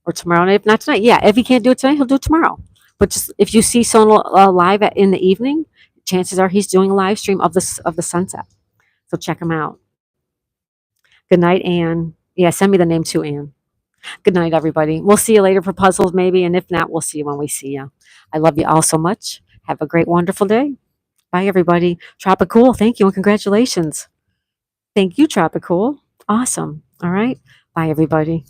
Or tomorrow night, if not tonight. Yeah, if he can't do it tonight, he'll do it tomorrow. But just if you see Sonal live in the evening, chances are he's doing a live stream of the sunset. So check him out. Good night, Anne. Yeah, send me the name too, Anne. Good night, everybody. We'll see you later for puzzles, maybe. And if not, we'll see you when we see you. I love you all so much. Have a great, wonderful day. Bye, everybody. Tropicool, thank you and congratulations. Thank you, Tropicool. Awesome. All right. Bye, everybody.